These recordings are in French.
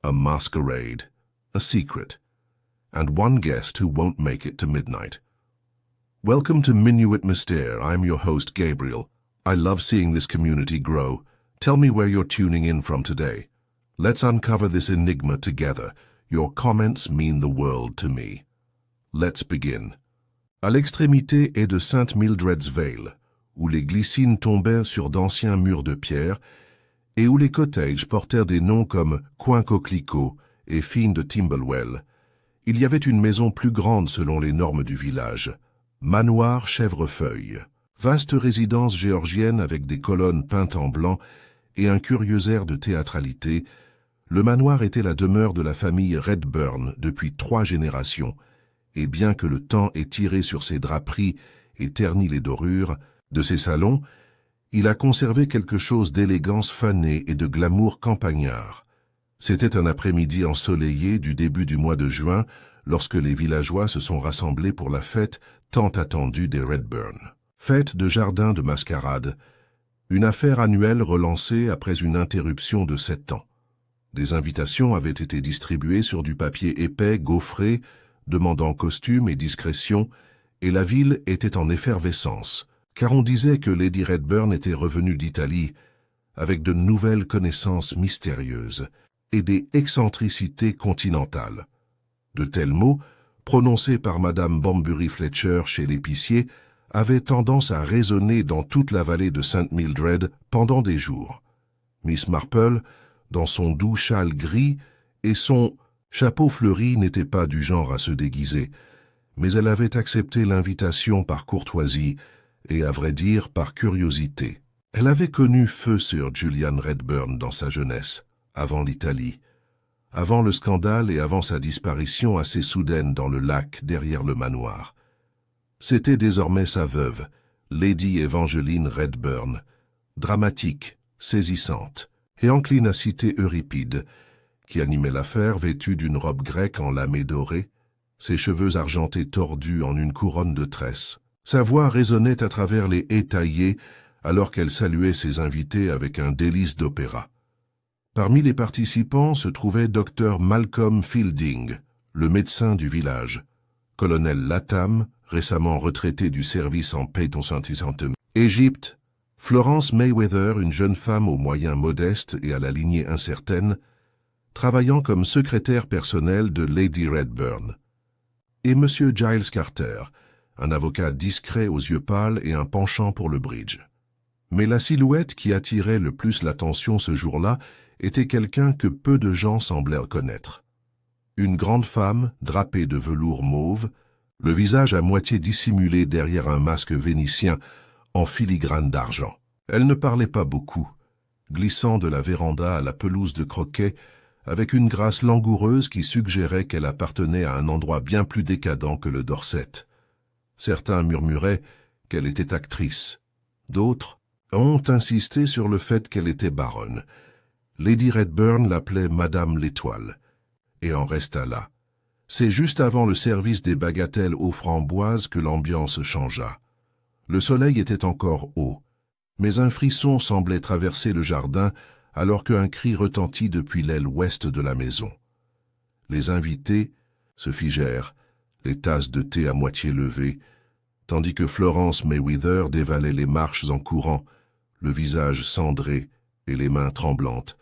a masquerade, a secret, and one guest who won't make it to midnight. Welcome to Minuit Mystère. I'm your host, Gabriel. I love seeing this community grow. Tell me where you're tuning in from today. Let's uncover this enigma together. Your comments mean the world to me. Let's begin. À l'extrémité est de St. Mildred's Vale, où les glycines tombaient sur d'anciens murs de pierre et où les cottages portèrent des noms comme Coin Coquelicot et Fine de Timblewell, il y avait une maison plus grande selon les normes du village, Manoir Chèvrefeuille, vaste résidence géorgienne avec des colonnes peintes en blanc et un curieux air de théâtralité. Le manoir était la demeure de la famille Redburn depuis 3 générations, et bien que le temps ait tiré sur ses draperies et terni les dorures de ses salons, il a conservé quelque chose d'élégance fanée et de glamour campagnard. C'était un après-midi ensoleillé du début du mois de juin, lorsque les villageois se sont rassemblés pour la fête tant attendue des Redburn. Fête de jardin de mascarade, une affaire annuelle relancée après une interruption de 7 ans. Des invitations avaient été distribuées sur du papier épais, gaufré, demandant costume et discrétion, et la ville était en effervescence, car on disait que Lady Redburn était revenue d'Italie avec de nouvelles connaissances mystérieuses et des excentricités continentales. De tels mots, prononcés par Madame Bambury Fletcher chez l'épicier, avaient tendance à résonner dans toute la vallée de St. Mildred pendant des jours. Miss Marple, dans son doux châle gris et son chapeau fleuri, n'était pas du genre à se déguiser, mais elle avait accepté l'invitation par courtoisie et, à vrai dire, par curiosité. Elle avait connu feu Sir Julian Redburn dans sa jeunesse, avant l'Italie, avant le scandale et avant sa disparition assez soudaine dans le lac derrière le manoir. C'était désormais sa veuve, Lady Evangeline Redburn, dramatique, saisissante et encline à citer Euripide, qui animait l'affaire vêtue d'une robe grecque en lamé doré, ses cheveux argentés tordus en une couronne de tresses. Sa voix résonnait à travers les haies taillées alors qu'elle saluait ses invités avec un délice d'opéra. Parmi les participants se trouvait Dr Malcolm Fielding, le médecin du village, colonel Latham, récemment retraité du service en Payton-Saint-Isantem, Égypte, Florence Mayweather, une jeune femme aux moyens modestes et à la lignée incertaine, travaillant comme secrétaire personnel de Lady Redburn, et M. Giles Carter, un avocat discret aux yeux pâles et un penchant pour le bridge. Mais la silhouette qui attirait le plus l'attention ce jour-là était quelqu'un que peu de gens semblaient connaître. Une grande femme, drapée de velours mauve, le visage à moitié dissimulé derrière un masque vénitien en filigrane d'argent. Elle ne parlait pas beaucoup, glissant de la véranda à la pelouse de croquet avec une grâce langoureuse qui suggérait qu'elle appartenait à un endroit bien plus décadent que le Dorset. Certains murmuraient qu'elle était actrice. D'autres ont insisté sur le fait qu'elle était baronne. Lady Redburn l'appelait Madame l'Étoile, et en resta là. C'est juste avant le service des bagatelles aux framboises que l'ambiance changea. Le soleil était encore haut, mais un frisson semblait traverser le jardin alors qu'un cri retentit depuis l'aile ouest de la maison. Les invités se figèrent, les tasses de thé à moitié levées, tandis que Florence Mayweather dévalait les marches en courant, le visage cendré et les mains tremblantes.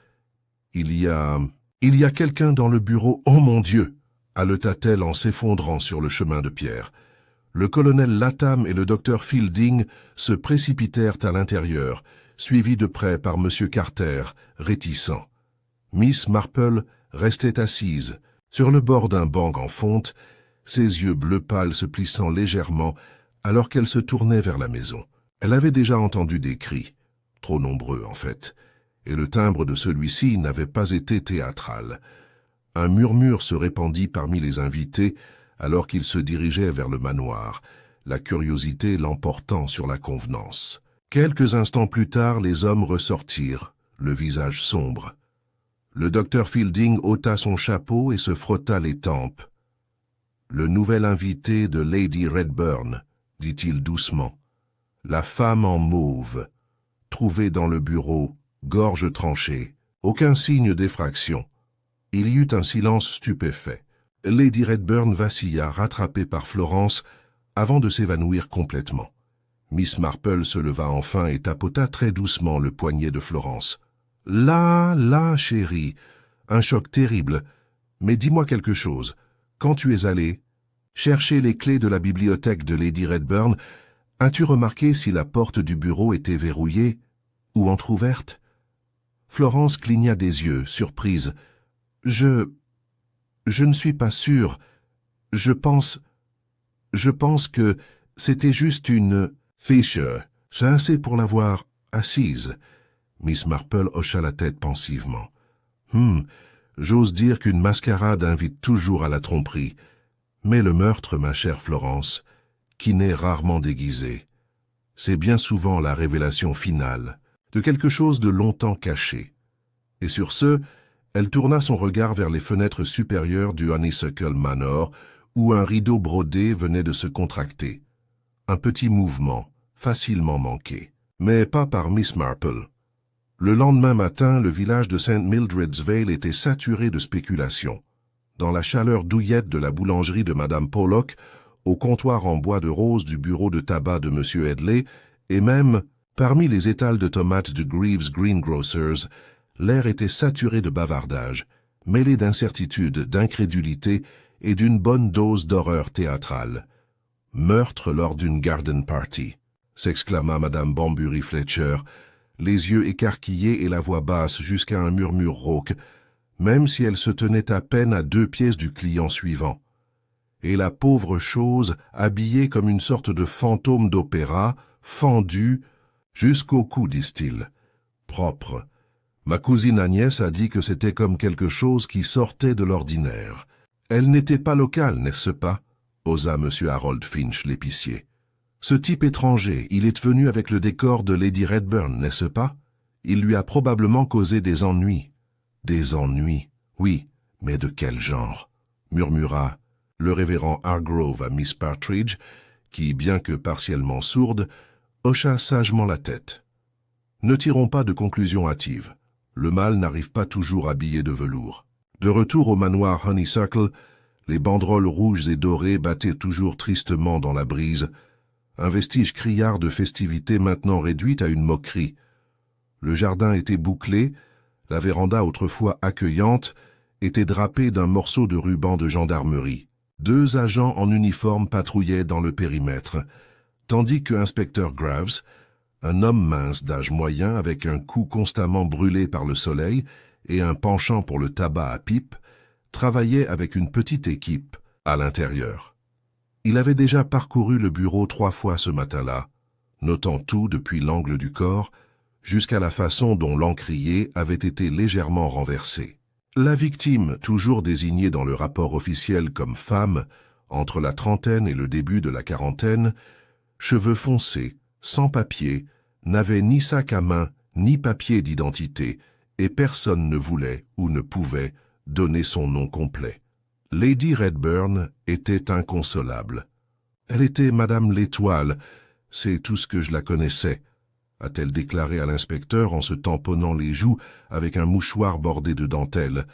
« Il y a quelqu'un dans le bureau, oh mon Dieu !» haleta-t-elle en s'effondrant sur le chemin de pierre. Le colonel Latham et le docteur Fielding se précipitèrent à l'intérieur, suivis de près par M. Carter, réticent. Miss Marple restait assise, sur le bord d'un banc en fonte, ses yeux bleu pâle se plissant légèrement alors qu'elle se tournait vers la maison. Elle avait déjà entendu des cris, trop nombreux en fait, et le timbre de celui-ci n'avait pas été théâtral. Un murmure se répandit parmi les invités alors qu'ils se dirigeaient vers le manoir, la curiosité l'emportant sur la convenance. Quelques instants plus tard, les hommes ressortirent, le visage sombre. Le docteur Fielding ôta son chapeau et se frotta les tempes. « Le nouvel invité de Lady Redburn, » dit-il doucement. « La femme en mauve, trouvée dans le bureau, gorge tranchée, aucun signe d'effraction. Il y eut un silence stupéfait. Lady Redburn vacilla, rattrapée par Florence, avant de s'évanouir complètement. Miss Marple se leva enfin et tapota très doucement le poignet de Florence. « Là, chérie, un choc terrible. Mais dis-moi quelque chose. Quand tu es allée chercher les clés de la bibliothèque de Lady Redburn, as-tu remarqué si la porte du bureau était verrouillée ou entr'ouverte ?» Florence cligna des yeux, surprise. « Je ne suis pas sûre. Je pense que c'était juste une... » « Fisher, c'est assez pour l'avoir assise. » Miss Marple hocha la tête pensivement. « J'ose dire qu'une mascarade invite toujours à la tromperie. Mais le meurtre, ma chère Florence, qui n'est rarement déguisé, c'est bien souvent la révélation finale de quelque chose de longtemps caché. » Et sur ce, elle tourna son regard vers les fenêtres supérieures du Honeysuckle Manor, où un rideau brodé venait de se contracter. Un petit mouvement, facilement manqué, mais pas par Miss Marple. Le lendemain matin, le village de St. Mildred's Vale était saturé de spéculations. Dans la chaleur douillette de la boulangerie de Madame Pollock, au comptoir en bois de rose du bureau de tabac de M. Headley, et même parmi les étals de tomates de Greaves Greengrocers, l'air était saturé de bavardage, mêlé d'incertitude, d'incrédulité et d'une bonne dose d'horreur théâtrale. « Meurtre lors d'une garden party », s'exclama Madame Banbury Fletcher, les yeux écarquillés et la voix basse jusqu'à un murmure rauque, même si elle se tenait à peine à 2 pièces du client suivant. Et la pauvre chose, habillée comme une sorte de fantôme d'opéra, fendue jusqu'au cou, disent-ils. Propre. Ma cousine Agnès a dit que c'était comme quelque chose qui sortait de l'ordinaire. Elle n'était pas locale, n'est-ce pas? Osa M. Harold Finch, l'épicier. Ce type étranger, il est venu avec le décor de Lady Redburn, n'est-ce pas? Il lui a probablement causé des ennuis. Des ennuis, oui, mais de quel genre? Murmura le révérend Hargrove à Miss Partridge, qui, bien que partiellement sourde, hocha sagement la tête. Ne tirons pas de conclusions hâtives. Le mal n'arrive pas toujours habillé de velours. De retour au manoir Honeysuckle, les banderoles rouges et dorées battaient toujours tristement dans la brise, un vestige criard de festivité maintenant réduite à une moquerie. Le jardin était bouclé, la véranda autrefois accueillante était drapée d'un morceau de ruban de gendarmerie. 2 agents en uniforme patrouillaient dans le périmètre, tandis que Inspecteur Graves, un homme mince d'âge moyen avec un cou constamment brûlé par le soleil et un penchant pour le tabac à pipe, travaillait avec une petite équipe à l'intérieur. Il avait déjà parcouru le bureau 3 fois ce matin-là, notant tout depuis l'angle du corps jusqu'à la façon dont l'encrier avait été légèrement renversé. La victime, toujours désignée dans le rapport officiel comme femme, entre la trentaine et le début de la quarantaine, cheveux foncés, sans papier, n'avait ni sac à main, ni papier d'identité, et personne ne voulait ou ne pouvait donner son nom complet. Lady Redburn était inconsolable. Elle était Madame l'Étoile, c'est tout ce que je la connaissais, a-t-elle déclaré à l'inspecteur en se tamponnant les joues avec un mouchoir bordé de dentelle.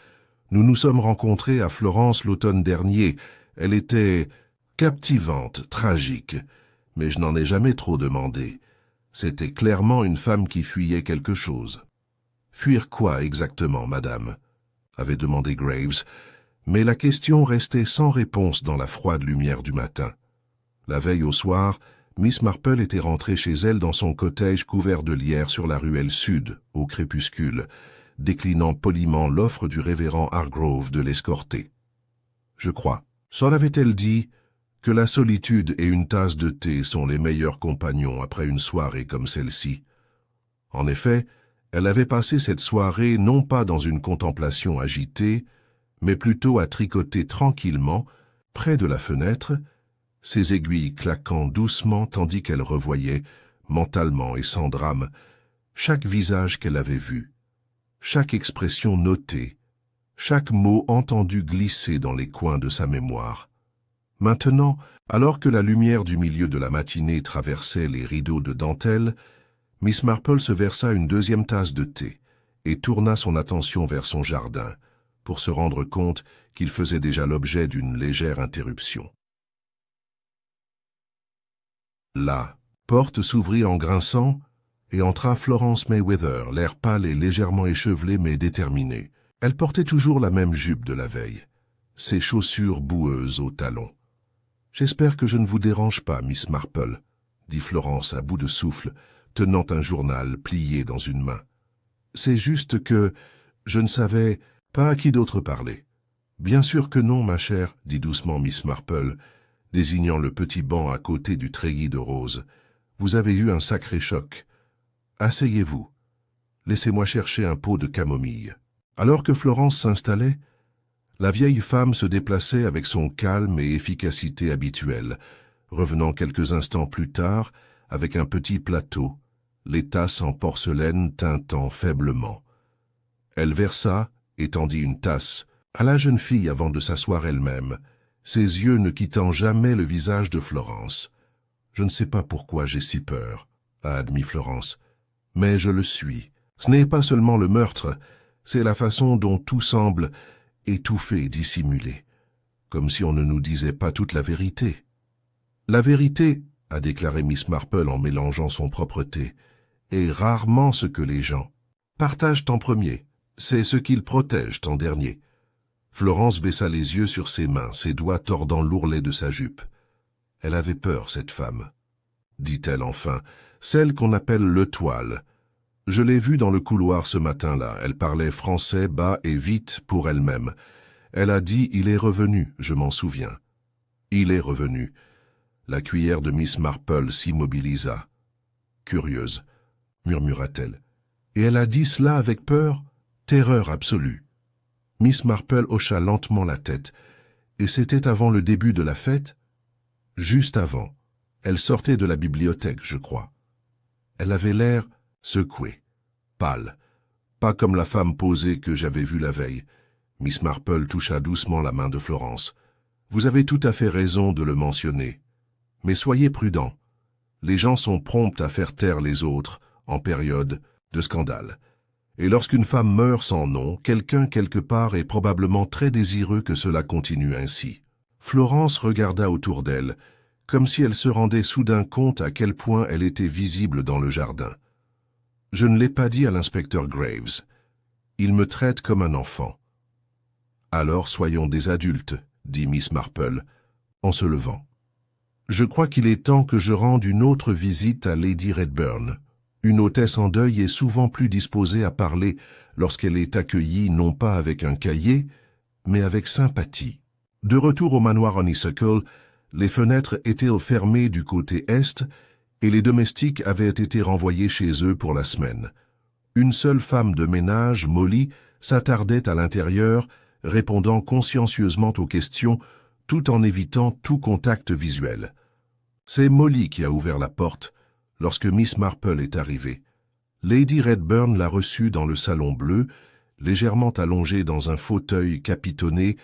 Nous nous sommes rencontrés à Florence l'automne dernier. Elle était captivante, tragique, mais je n'en ai jamais trop demandé. C'était clairement une femme qui fuyait quelque chose. « Fuir quoi exactement, madame ?» avait demandé Graves, mais la question restait sans réponse dans la froide lumière du matin. La veille au soir, Miss Marple était rentrée chez elle dans son cottage couvert de lierre sur la ruelle sud, au crépuscule, déclinant poliment l'offre du révérend Hargrove de l'escorter. Je crois, s'en avait-elle dit, que la solitude et une tasse de thé sont les meilleurs compagnons après une soirée comme celle-ci. En effet, elle avait passé cette soirée non pas dans une contemplation agitée, mais plutôt à tricoter tranquillement, près de la fenêtre, ses aiguilles claquant doucement tandis qu'elle revoyait, mentalement et sans drame, chaque visage qu'elle avait vu, chaque expression notée, chaque mot entendu glisser dans les coins de sa mémoire. Maintenant, alors que la lumière du milieu de la matinée traversait les rideaux de dentelle, Miss Marple se versa une 2e tasse de thé et tourna son attention vers son jardin, pour se rendre compte qu'il faisait déjà l'objet d'une légère interruption. La porte s'ouvrit en grinçant et entra Florence Mayweather, l'air pâle et légèrement échevelée mais déterminée. Elle portait toujours la même jupe de la veille, ses chaussures boueuses aux talons. « J'espère que je ne vous dérange pas, Miss Marple, » dit Florence à bout de souffle, tenant un journal plié dans une main. « C'est juste que je ne savais pas à qui d'autre parler. »« Bien sûr que non, ma chère, » dit doucement Miss Marple, désignant le petit banc à côté du treillis de roses. « Vous avez eu un sacré choc. Asseyez-vous. Laissez-moi chercher un pot de camomille. » Alors que Florence s'installait, la vieille femme se déplaçait avec son calme et efficacité habituelle, revenant quelques instants plus tard avec un petit plateau, les tasses en porcelaine tintant faiblement. Elle versa et tendit une tasse à la jeune fille avant de s'asseoir elle-même, ses yeux ne quittant jamais le visage de Florence. « Je ne sais pas pourquoi j'ai si peur, » a admis Florence, « mais je le suis. Ce n'est pas seulement le meurtre, c'est la façon dont tout semble étouffé et dissimulé, comme si on ne nous disait pas toute la vérité. »« La vérité, » a déclaré Miss Marple en mélangeant son propre thé, « est rarement ce que les gens partagent en premier, c'est ce qu'ils protègent en dernier. » Florence baissa les yeux sur ses mains, ses doigts tordant l'ourlet de sa jupe. « Elle avait peur, cette femme, » dit-elle enfin, « celle qu'on appelle le toile. Je l'ai vue dans le couloir ce matin-là. Elle parlait français bas et vite pour elle-même. Elle a dit « il est revenu », je m'en souviens. « Il est revenu ». La cuillère de Miss Marple s'immobilisa. « Curieuse », murmura-t-elle. « Et elle a dit cela avec peur, terreur absolue. » Miss Marple hocha lentement la tête. « Et c'était avant le début de la fête ?»« Juste avant. Elle sortait de la bibliothèque, je crois. Elle avait l'air secouée, pâle, pas comme la femme posée que j'avais vue la veille. » Miss Marple toucha doucement la main de Florence. « Vous avez tout à fait raison de le mentionner. Mais soyez prudents. Les gens sont prompts à faire taire les autres en période de scandale. Et lorsqu'une femme meurt sans nom, quelqu'un quelque part est probablement très désireux que cela continue ainsi. » Florence regarda autour d'elle, comme si elle se rendait soudain compte à quel point elle était visible dans le jardin. « Je ne l'ai pas dit à l'inspecteur Graves. Il me traite comme un enfant. »« Alors soyons des adultes, » dit Miss Marple, en se levant. « Je crois qu'il est temps que je rende une autre visite à Lady Redburn. Une hôtesse en deuil est souvent plus disposée à parler lorsqu'elle est accueillie non pas avec un cahier, mais avec sympathie. » De retour au manoir Honeysuckle, les fenêtres étaient fermées du côté est et les domestiques avaient été renvoyés chez eux pour la semaine. Une seule femme de ménage, Molly, s'attardait à l'intérieur, répondant consciencieusement aux questions, tout en évitant tout contact visuel. C'est Molly qui a ouvert la porte lorsque Miss Marple est arrivée. Lady Redburn l'a reçue dans le salon bleu, légèrement allongée dans un fauteuil capitonné,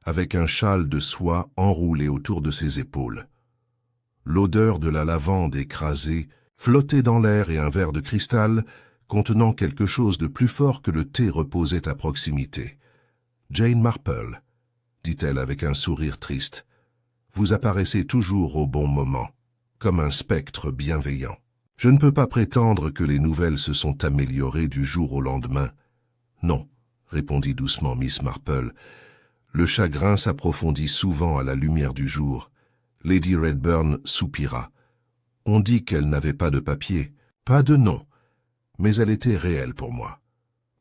avec un châle de soie enroulé autour de ses épaules. L'odeur de la lavande écrasée flottait dans l'air et un verre de cristal contenant quelque chose de plus fort que le thé reposait à proximité. « Jane Marple, » dit-elle avec un sourire triste, « vous apparaissez toujours au bon moment, comme un spectre bienveillant. Je ne peux pas prétendre que les nouvelles se sont améliorées du jour au lendemain. »« Non, » répondit doucement Miss Marple, « le chagrin s'approfondit souvent à la lumière du jour. » Lady Redburn soupira. « On dit qu'elle n'avait pas de papier, pas de nom, mais elle était réelle pour moi.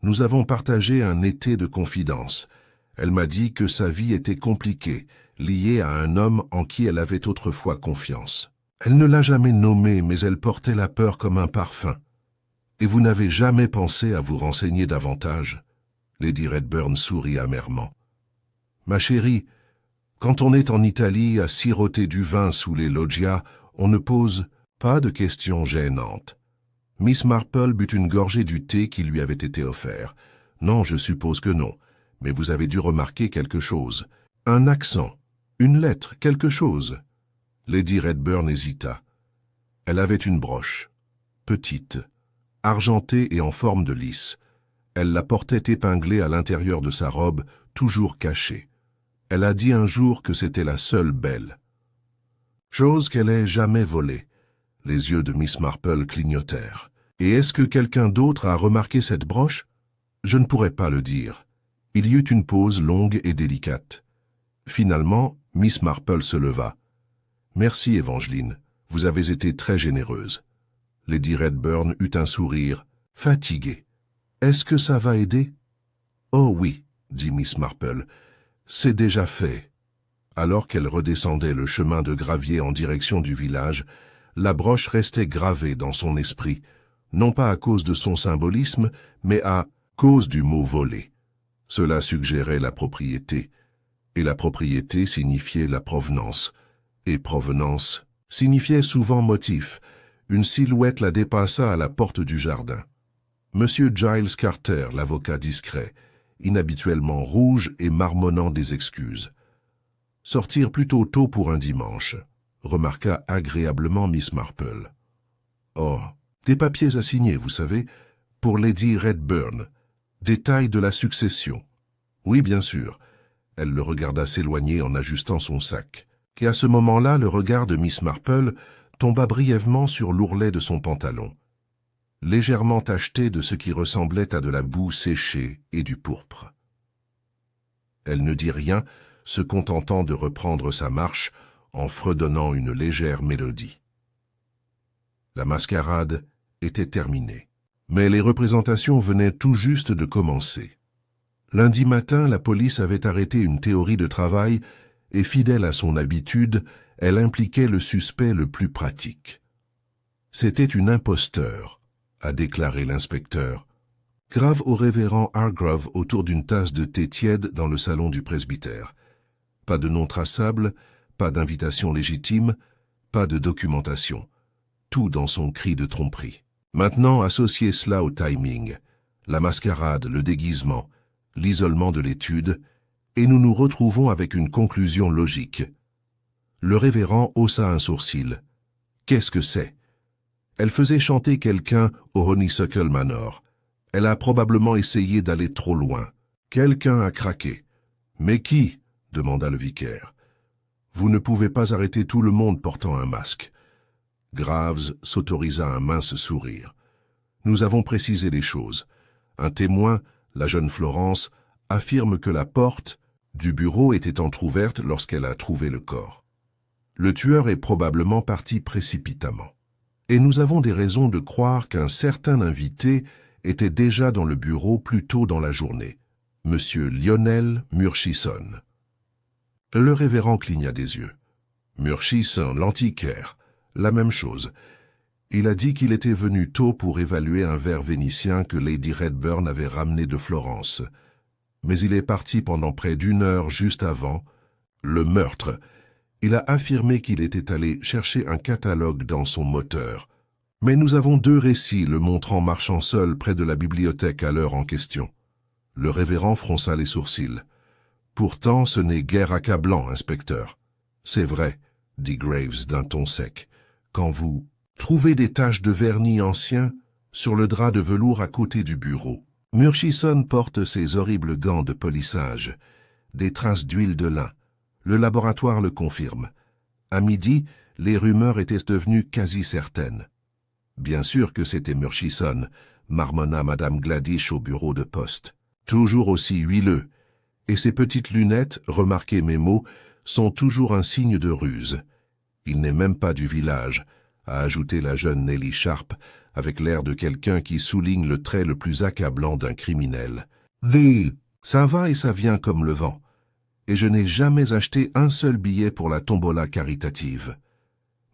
Nous avons partagé un été de confidence. Elle m'a dit que sa vie était compliquée, liée à un homme en qui elle avait autrefois confiance. Elle ne l'a jamais nommé, mais elle portait la peur comme un parfum. Et vous n'avez jamais pensé à vous renseigner davantage ?» Lady Redburn sourit amèrement. « Ma chérie, quand on est en Italie à siroter du vin sous les loggias, on ne pose pas de questions gênantes. » Miss Marple but une gorgée du thé qui lui avait été offert. « Non, je suppose que non, mais vous avez dû remarquer quelque chose. Un accent, une lettre, quelque chose. » Lady Redburn hésita. Elle avait une broche, petite, argentée et en forme de lys. Elle la portait épinglée à l'intérieur de sa robe, toujours cachée. Elle a dit un jour que c'était la seule belle. Chose qu'elle ait jamais volée. Les yeux de Miss Marple clignotèrent. Et est-ce que quelqu'un d'autre a remarqué cette broche? Je ne pourrais pas le dire. Il y eut une pause longue et délicate. Finalement, Miss Marple se leva. « Merci, Évangeline, vous avez été très généreuse. » Lady Redburn eut un sourire, fatigué. « Est-ce que ça va aider? »« Oh oui, » dit Miss Marple, « c'est déjà fait. » Alors qu'elle redescendait le chemin de gravier en direction du village, la broche restait gravée dans son esprit, non pas à cause de son symbolisme, mais à cause du mot « voler ». Cela suggérait la propriété, et la propriété signifiait la provenance, et provenance signifiait souvent motif. Une silhouette la dépassa à la porte du jardin. Monsieur Giles Carter, l'avocat discret, inhabituellement rouge et marmonnant des excuses. « Sortir plutôt tôt pour un dimanche », remarqua agréablement Miss Marple. « Oh, des papiers à signer, vous savez, pour Lady Redburn. Détail de la succession. »« Oui, bien sûr. » Elle le regarda s'éloigner en ajustant son sac. Et à ce moment-là, le regard de Miss Marple tomba brièvement sur l'ourlet de son pantalon, légèrement tacheté de ce qui ressemblait à de la boue séchée et du pourpre. Elle ne dit rien, se contentant de reprendre sa marche en fredonnant une légère mélodie. La mascarade était terminée, mais les représentations venaient tout juste de commencer. Lundi matin, la police avait arrêté une théorie de travail et, fidèle à son habitude, elle impliquait le suspect le plus pratique. C'était une imposteur, a déclaré l'inspecteur, grave au révérend Hargrove autour d'une tasse de thé tiède dans le salon du presbytère. Pas de nom traçable, pas d'invitation légitime, pas de documentation. Tout dans son cri de tromperie. Maintenant, associez cela au timing, la mascarade, le déguisement, l'isolement de l'étude, et nous nous retrouvons avec une conclusion logique. Le révérend haussa un sourcil. Qu'est-ce que c'est? Elle faisait chanter quelqu'un au Honeysuckle Manor. Elle a probablement essayé d'aller trop loin. Quelqu'un a craqué. Mais qui? Demanda le vicaire. Vous ne pouvez pas arrêter tout le monde portant un masque. Graves s'autorisa un mince sourire. Nous avons précisé les choses. Un témoin, la jeune Florence, affirme que la porte du bureau était entr'ouverte lorsqu'elle a trouvé le corps. Le tueur est probablement parti précipitamment. Et nous avons des raisons de croire qu'un certain invité était déjà dans le bureau plus tôt dans la journée, Monsieur Lionel Murchison. Le révérend cligna des yeux. Murchison, l'antiquaire, la même chose. Il a dit qu'il était venu tôt pour évaluer un verre vénitien que Lady Redburn avait ramené de Florence. Mais il est parti pendant près d'1 heure juste avant le meurtre. Il a affirmé qu'il était allé chercher un catalogue dans son moteur. Mais nous avons 2 récits le montrant marchant seul près de la bibliothèque à l'heure en question. Le révérend fronça les sourcils. Pourtant, ce n'est guère accablant, inspecteur. C'est vrai, dit Graves d'un ton sec. Quand vous trouvez des taches de vernis ancien sur le drap de velours à côté du bureau. Murchison porte ses horribles gants de polissage, des traces d'huile de lin. Le laboratoire le confirme. À midi, les rumeurs étaient devenues quasi certaines. Bien sûr que c'était Murchison, marmonna Madame Gladish au bureau de poste. Toujours aussi huileux. Et ses petites lunettes, remarquez mes mots, sont toujours un signe de ruse. Il n'est même pas du village, a ajouté la jeune Nelly Sharp, avec l'air de quelqu'un qui souligne le trait le plus accablant d'un criminel. Ça va et ça vient comme le vent. Et je n'ai jamais acheté un seul billet pour la tombola caritative.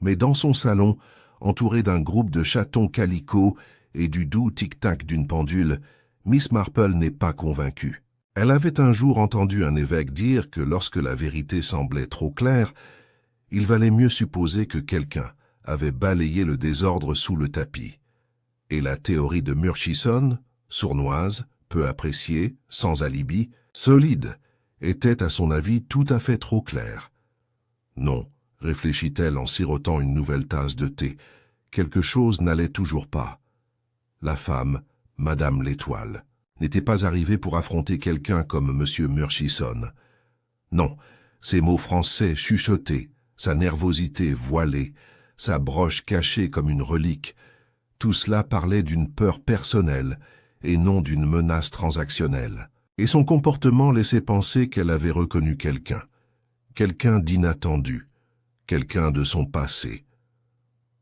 Mais dans son salon, entouré d'un groupe de chatons calicots et du doux tic-tac d'une pendule, Miss Marple n'est pas convaincue. Elle avait un jour entendu un évêque dire que lorsque la vérité semblait trop claire, il valait mieux supposer que quelqu'un avait balayé le désordre sous le tapis. Et la théorie de Murchison, sournoise, peu appréciée, sans alibi, solide, était à son avis tout à fait trop claire. Non, réfléchit-elle en sirotant une nouvelle tasse de thé, quelque chose n'allait toujours pas. La femme, Madame l'Étoile, n'était pas arrivé pour affronter quelqu'un comme M. Murchison. Non, ses mots français chuchotés, sa nervosité voilée, sa broche cachée comme une relique, tout cela parlait d'une peur personnelle et non d'une menace transactionnelle. Et son comportement laissait penser qu'elle avait reconnu quelqu'un d'inattendu, quelqu'un de son passé.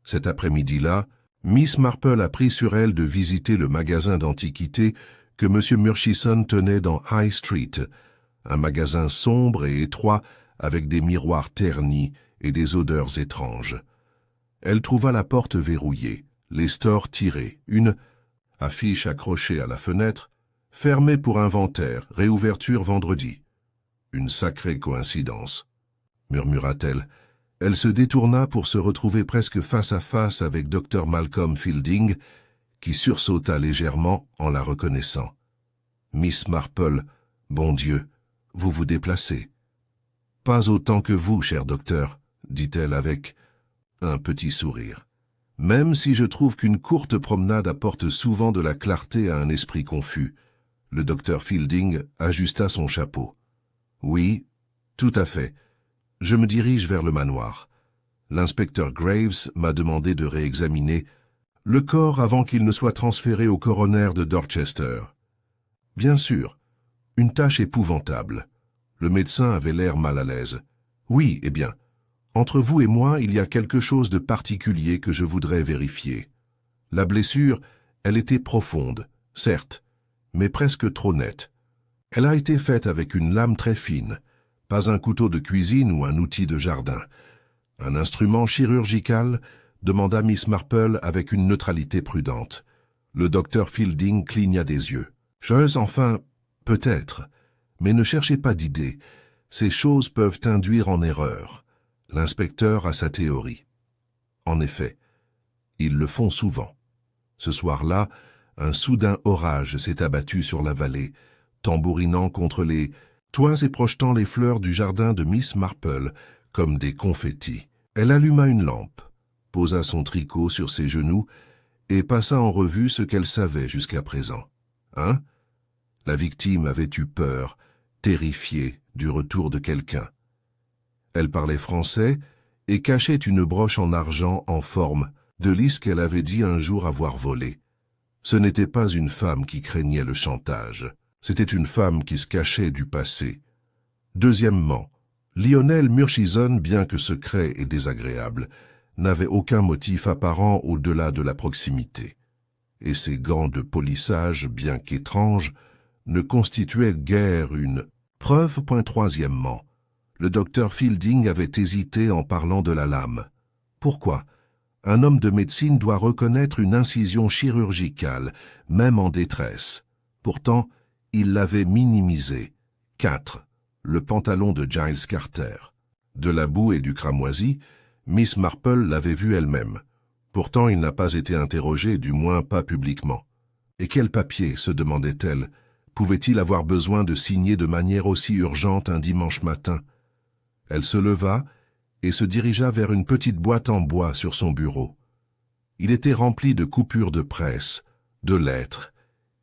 Cet après-midi-là, Miss Marple a pris sur elle de visiter le magasin d'antiquités que M. Murchison tenait dans High Street, un magasin sombre et étroit avec des miroirs ternis et des odeurs étranges. Elle trouva la porte verrouillée, les stores tirés, une affiche accrochée à la fenêtre, fermée pour inventaire, réouverture vendredi. Une sacrée coïncidence, murmura-t-elle. Elle se détourna pour se retrouver presque face à face avec Dr. Malcolm Fielding, qui sursauta légèrement en la reconnaissant. « Miss Marple, bon Dieu, vous vous déplacez. »« Pas autant que vous, cher docteur, » dit-elle avec un petit sourire. « Même si je trouve qu'une courte promenade apporte souvent de la clarté à un esprit confus. » Le docteur Fielding ajusta son chapeau. « Oui, tout à fait. Je me dirige vers le manoir. L'inspecteur Graves m'a demandé de réexaminer le corps avant qu'il ne soit transféré au coroner de Dorchester. Bien sûr, une tâche épouvantable. Le médecin avait l'air mal à l'aise. Oui, eh bien, entre vous et moi, il y a quelque chose de particulier que je voudrais vérifier. La blessure, elle était profonde, certes, mais presque trop nette. Elle a été faite avec une lame très fine, pas un couteau de cuisine ou un outil de jardin. Un instrument chirurgical, demanda Miss Marple avec une neutralité prudente. Le docteur Fielding cligna des yeux. J'ose enfin, peut-être, mais ne cherchez pas d'idées. Ces choses peuvent induire en erreur. L'inspecteur a sa théorie. En effet, ils le font souvent. Ce soir-là, un soudain orage s'est abattu sur la vallée, tambourinant contre les toits et projetant les fleurs du jardin de Miss Marple comme des confettis. Elle alluma une lampe, posa son tricot sur ses genoux et passa en revue ce qu'elle savait jusqu'à présent. Hein? La victime avait eu peur, terrifiée du retour de quelqu'un. Elle parlait français et cachait une broche en argent en forme de lys qu'elle avait dit un jour avoir volée. Ce n'était pas une femme qui craignait le chantage, c'était une femme qui se cachait du passé. Deuxièmement, Lionel Murchison, bien que secret et désagréable, n'avait aucun motif apparent au-delà de la proximité. Et ses gants de polissage, bien qu'étranges, ne constituaient guère une preuve. Troisièmement, le docteur Fielding avait hésité en parlant de la lame. Pourquoi? Un homme de médecine doit reconnaître une incision chirurgicale, même en détresse. Pourtant, il l'avait minimisée. 4. Le pantalon de Giles Carter. De la boue et du cramoisi, Miss Marple l'avait vu elle-même. Pourtant, il n'a pas été interrogé, du moins pas publiquement. Et quel papier, se demandait-elle, pouvait-il avoir besoin de signer de manière aussi urgente un dimanche matin? Elle se leva et se dirigea vers une petite boîte en bois sur son bureau. Il était rempli de coupures de presse, de lettres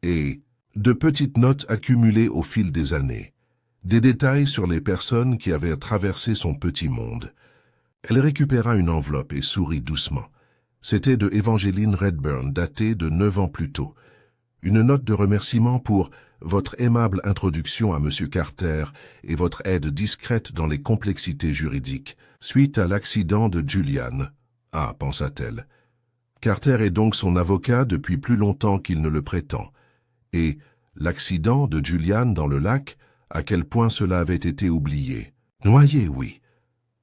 et de petites notes accumulées au fil des années, des détails sur les personnes qui avaient traversé son petit monde. Elle récupéra une enveloppe et sourit doucement. C'était de Evangeline Redburn, datée de 9 ans plus tôt. Une note de remerciement pour votre aimable introduction à M. Carter et votre aide discrète dans les complexités juridiques, suite à l'accident de Julian. Ah, pensa-t-elle. Carter est donc son avocat depuis plus longtemps qu'il ne le prétend. Et l'accident de Julian dans le lac, à quel point cela avait été oublié. Noyé, oui.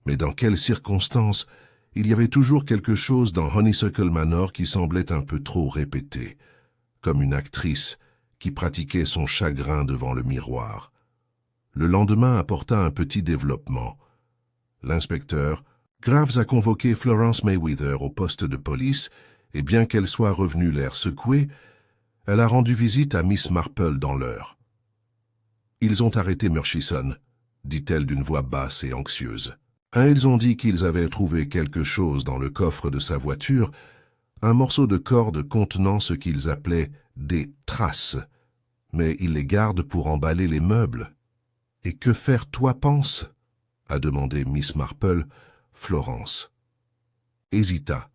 Mais dans quelles circonstances? Il y avait toujours quelque chose dans Honeysuckle Manor qui semblait un peu trop répété, comme une actrice qui pratiquait son chagrin devant le miroir. Le lendemain apporta un petit développement. L'inspecteur Graves a convoqué Florence Mayweather au poste de police, et bien qu'elle soit revenue l'air secoué, elle a rendu visite à Miss Marple dans l'heure. « Ils ont arrêté Murchison », dit-elle d'une voix basse et anxieuse. « Ils ont dit qu'ils avaient trouvé quelque chose dans le coffre de sa voiture, un morceau de corde contenant ce qu'ils appelaient des traces. mais il les garde pour emballer les meubles. Et que faire, toi, pense? A demandé Miss Marple, Florence. Hésita.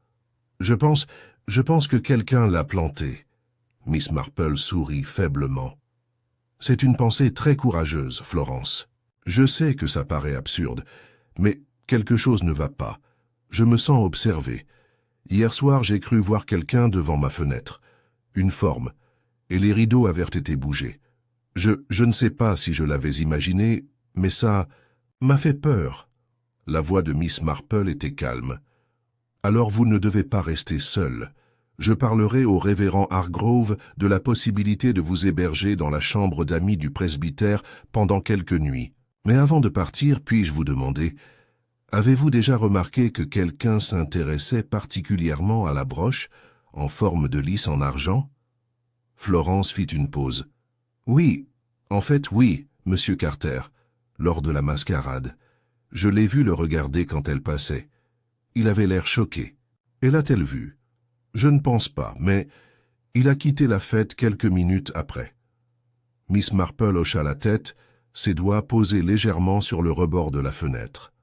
Je pense que quelqu'un l'a planté. Miss Marple sourit faiblement. C'est une pensée très courageuse, Florence. Je sais que ça paraît absurde, mais quelque chose ne va pas. Je me sens observé. Hier soir, j'ai cru voir quelqu'un devant ma fenêtre. Une forme. Et les rideaux avaient été bougés. Je ne sais pas si je l'avais imaginé, mais ça m'a fait peur. La voix de Miss Marple était calme. Alors vous ne devez pas rester seul. Je parlerai au révérend Hargrove de la possibilité de vous héberger dans la chambre d'amis du presbytère pendant quelques nuits. Mais avant de partir, puis-je vous demander, avez-vous déjà remarqué que quelqu'un s'intéressait particulièrement à la broche, en forme de lys en argent? Florence fit une pause. Oui, en fait oui, Monsieur Carter, lors de la mascarade. Je l'ai vu le regarder quand elle passait. Il avait l'air choqué. Et l'a-t-elle vu? Je ne pense pas, mais il a quitté la fête quelques minutes après. Miss Marple hocha la tête, ses doigts posés légèrement sur le rebord de la fenêtre.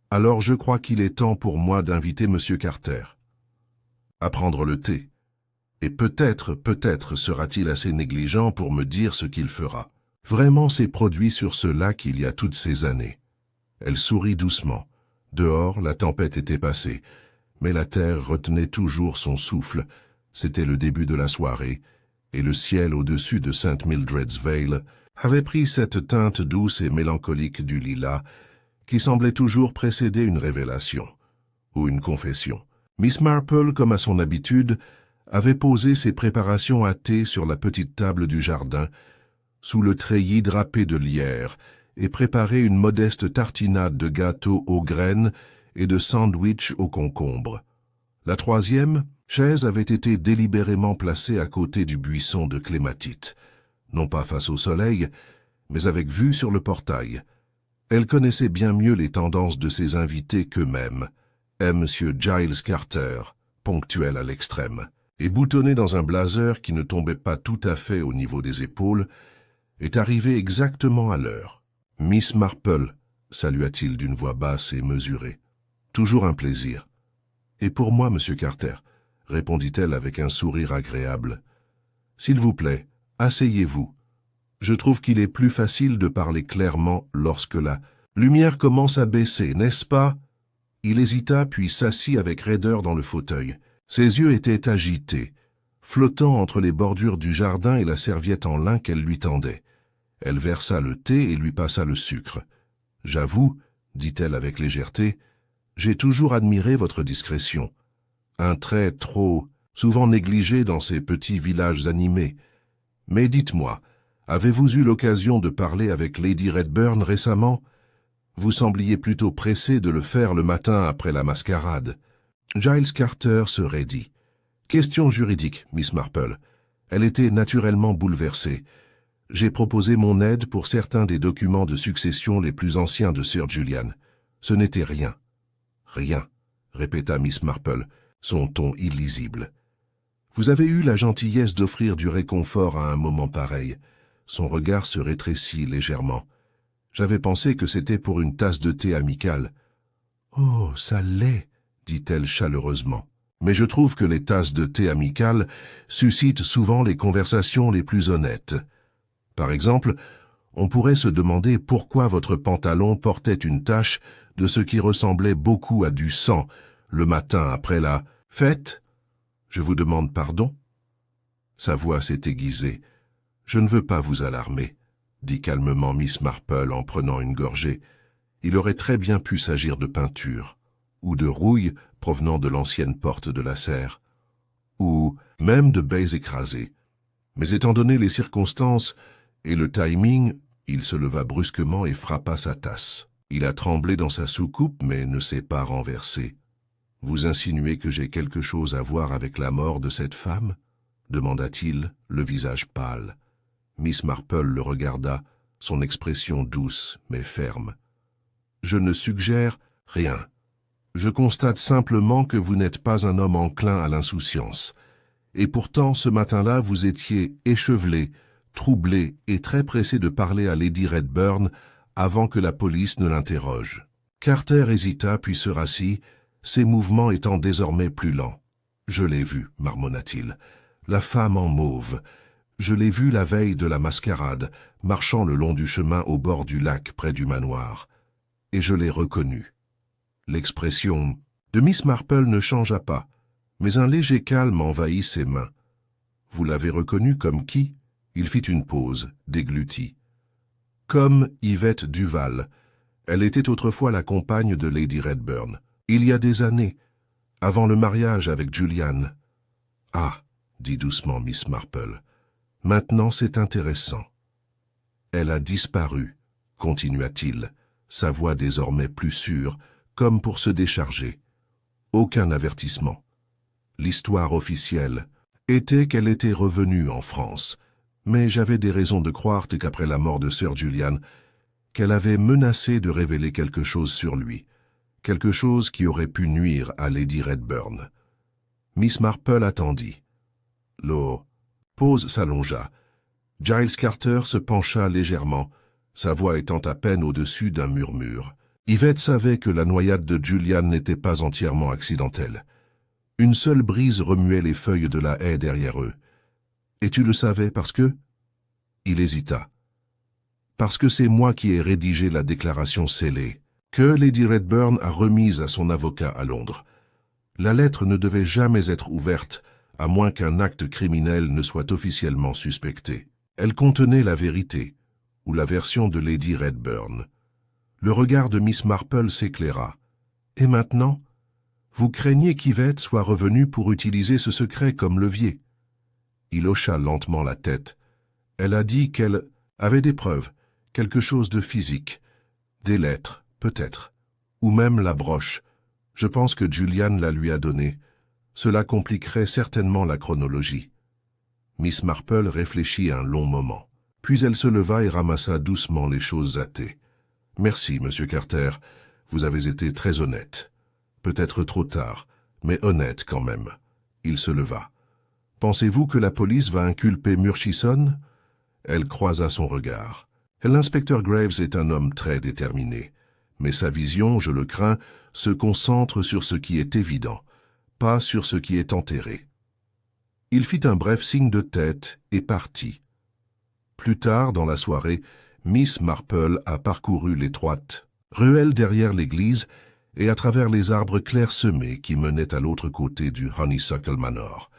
Alors je crois qu'il est temps pour moi d'inviter Monsieur Carter à prendre le thé. Et peut-être sera-t-il assez négligent pour me dire ce qu'il fera. Vraiment s'est produit sur ce lac il y a toutes ces années. Elle sourit doucement. Dehors, la tempête était passée, mais la terre retenait toujours son souffle. C'était le début de la soirée, et le ciel au-dessus de St. Mildred's Vale avait pris cette teinte douce et mélancolique du lilas qui semblait toujours précéder une révélation ou une confession. Miss Marple, comme à son habitude, avait posé ses préparations à thé sur la petite table du jardin, sous le treillis drapé de lierre, et préparé une modeste tartinade de gâteau aux graines et de sandwich aux concombres. La troisième chaise avait été délibérément placée à côté du buisson de clématite, non pas face au soleil, mais avec vue sur le portail. Elle connaissait bien mieux les tendances de ses invités qu'eux-mêmes. M. Giles Carter, ponctuel à l'extrême, et boutonné dans un blazer qui ne tombait pas tout à fait au niveau des épaules, est arrivé exactement à l'heure. « Miss Marple », salua-t-il d'une voix basse et mesurée. « Toujours un plaisir. »« Et pour moi, Monsieur Carter », répondit-elle avec un sourire agréable. « S'il vous plaît, asseyez-vous. Je trouve qu'il est plus facile de parler clairement lorsque la lumière commence à baisser, n'est-ce pas ?» Il hésita puis s'assit avec raideur dans le fauteuil. Ses yeux étaient agités, flottant entre les bordures du jardin et la serviette en lin qu'elle lui tendait. Elle versa le thé et lui passa le sucre. « J'avoue, dit-elle avec légèreté, j'ai toujours admiré votre discrétion. Un trait trop souvent négligé dans ces petits villages animés. Mais dites-moi, avez-vous eu l'occasion de parler avec Lady Redburn récemment? Vous sembliez plutôt pressé de le faire le matin après la mascarade. » Giles Carter se raidit. « Question juridique, Miss Marple. Elle était naturellement bouleversée. J'ai proposé mon aide pour certains des documents de succession les plus anciens de Sir Julian. Ce n'était rien. »« Rien, » répéta Miss Marple, son ton illisible. « Vous avez eu la gentillesse d'offrir du réconfort à un moment pareil. » Son regard se rétrécit légèrement. « J'avais pensé que c'était pour une tasse de thé amicale. »« Oh, ça l'est, » dit-elle chaleureusement. « Mais je trouve que les tasses de thé amicales suscitent souvent les conversations les plus honnêtes. Par exemple, on pourrait se demander pourquoi votre pantalon portait une tache de ce qui ressemblait beaucoup à du sang le matin après la fête. Je vous demande pardon. » Sa voix s'est aiguisée. « Je ne veux pas vous alarmer, » dit calmement Miss Marple en prenant une gorgée. Il aurait très bien pu s'agir de peinture, ou de rouille provenant de l'ancienne porte de la serre, ou même de baies écrasées. Mais étant donné les circonstances et le timing, il se leva brusquement et frappa sa tasse. Il a tremblé dans sa soucoupe, mais ne s'est pas renversé. « Vous insinuez que j'ai quelque chose à voir avec la mort de cette femme ?» demanda-t-il, le visage pâle. Miss Marple le regarda, son expression douce mais ferme. « Je ne suggère rien. Je constate simplement que vous n'êtes pas un homme enclin à l'insouciance. Et pourtant, ce matin-là, vous étiez échevelé, troublé et très pressé de parler à Lady Redburn avant que la police ne l'interroge. Carter hésita puis se rassit, ses mouvements étant désormais plus lents. « Je l'ai vue, marmonna-t-il. La femme en mauve. Je l'ai vue la veille de la mascarade, marchant le long du chemin au bord du lac près du manoir. Et je l'ai reconnue. » L'expression de Miss Marple ne changea pas, mais un léger calme envahit ses mains. « Vous l'avez reconnue comme qui ?» Il fit une pause, déglutit. « Comme Yvette Duval. Elle était autrefois la compagne de Lady Redburn. Il y a des années, avant le mariage avec Julian. »« Ah !» dit doucement Miss Marple. « Maintenant c'est intéressant. »« Elle a disparu, » continua-t-il, sa voix désormais plus sûre, comme pour se décharger. Aucun avertissement. L'histoire officielle était qu'elle était revenue en France, mais j'avais des raisons de croire qu'après la mort de Sir Julian, qu'elle avait menacé de révéler quelque chose sur lui, quelque chose qui aurait pu nuire à Lady Redburn. Miss Marple attendit. La pause s'allongea. Giles Carter se pencha légèrement, sa voix étant à peine au-dessus d'un murmure. Yvette savait que la noyade de Julian n'était pas entièrement accidentelle. Une seule brise remuait les feuilles de la haie derrière eux. « Et tu le savais parce que… » Il hésita. « Parce que c'est moi qui ai rédigé la déclaration scellée, que Lady Redburn a remise à son avocat à Londres. La lettre ne devait jamais être ouverte, à moins qu'un acte criminel ne soit officiellement suspecté. Elle contenait la vérité, ou la version de Lady Redburn. Le regard de Miss Marple s'éclaira. « Et maintenant, vous craignez qu'Yvette soit revenue pour utiliser ce secret comme levier ?» Il hocha lentement la tête. Elle a dit qu'elle avait des preuves, quelque chose de physique, des lettres, peut-être, ou même la broche. Je pense que Julian la lui a donnée. Cela compliquerait certainement la chronologie. Miss Marple réfléchit un long moment. Puis elle se leva et ramassa doucement les choses à thé. « Merci, Monsieur Carter. Vous avez été très honnête. Peut-être trop tard, mais honnête quand même. » Il se leva. « Pensez-vous que la police va inculper Murchison ?» Elle croisa son regard. L'inspecteur Graves est un homme très déterminé, mais sa vision, je le crains, se concentre sur ce qui est évident, pas sur ce qui est enterré. Il fit un bref signe de tête et partit. Plus tard, dans la soirée, Miss Marple a parcouru l'étroite ruelle derrière l'église et à travers les arbres clairsemés qui menaient à l'autre côté du Honeysuckle Manor,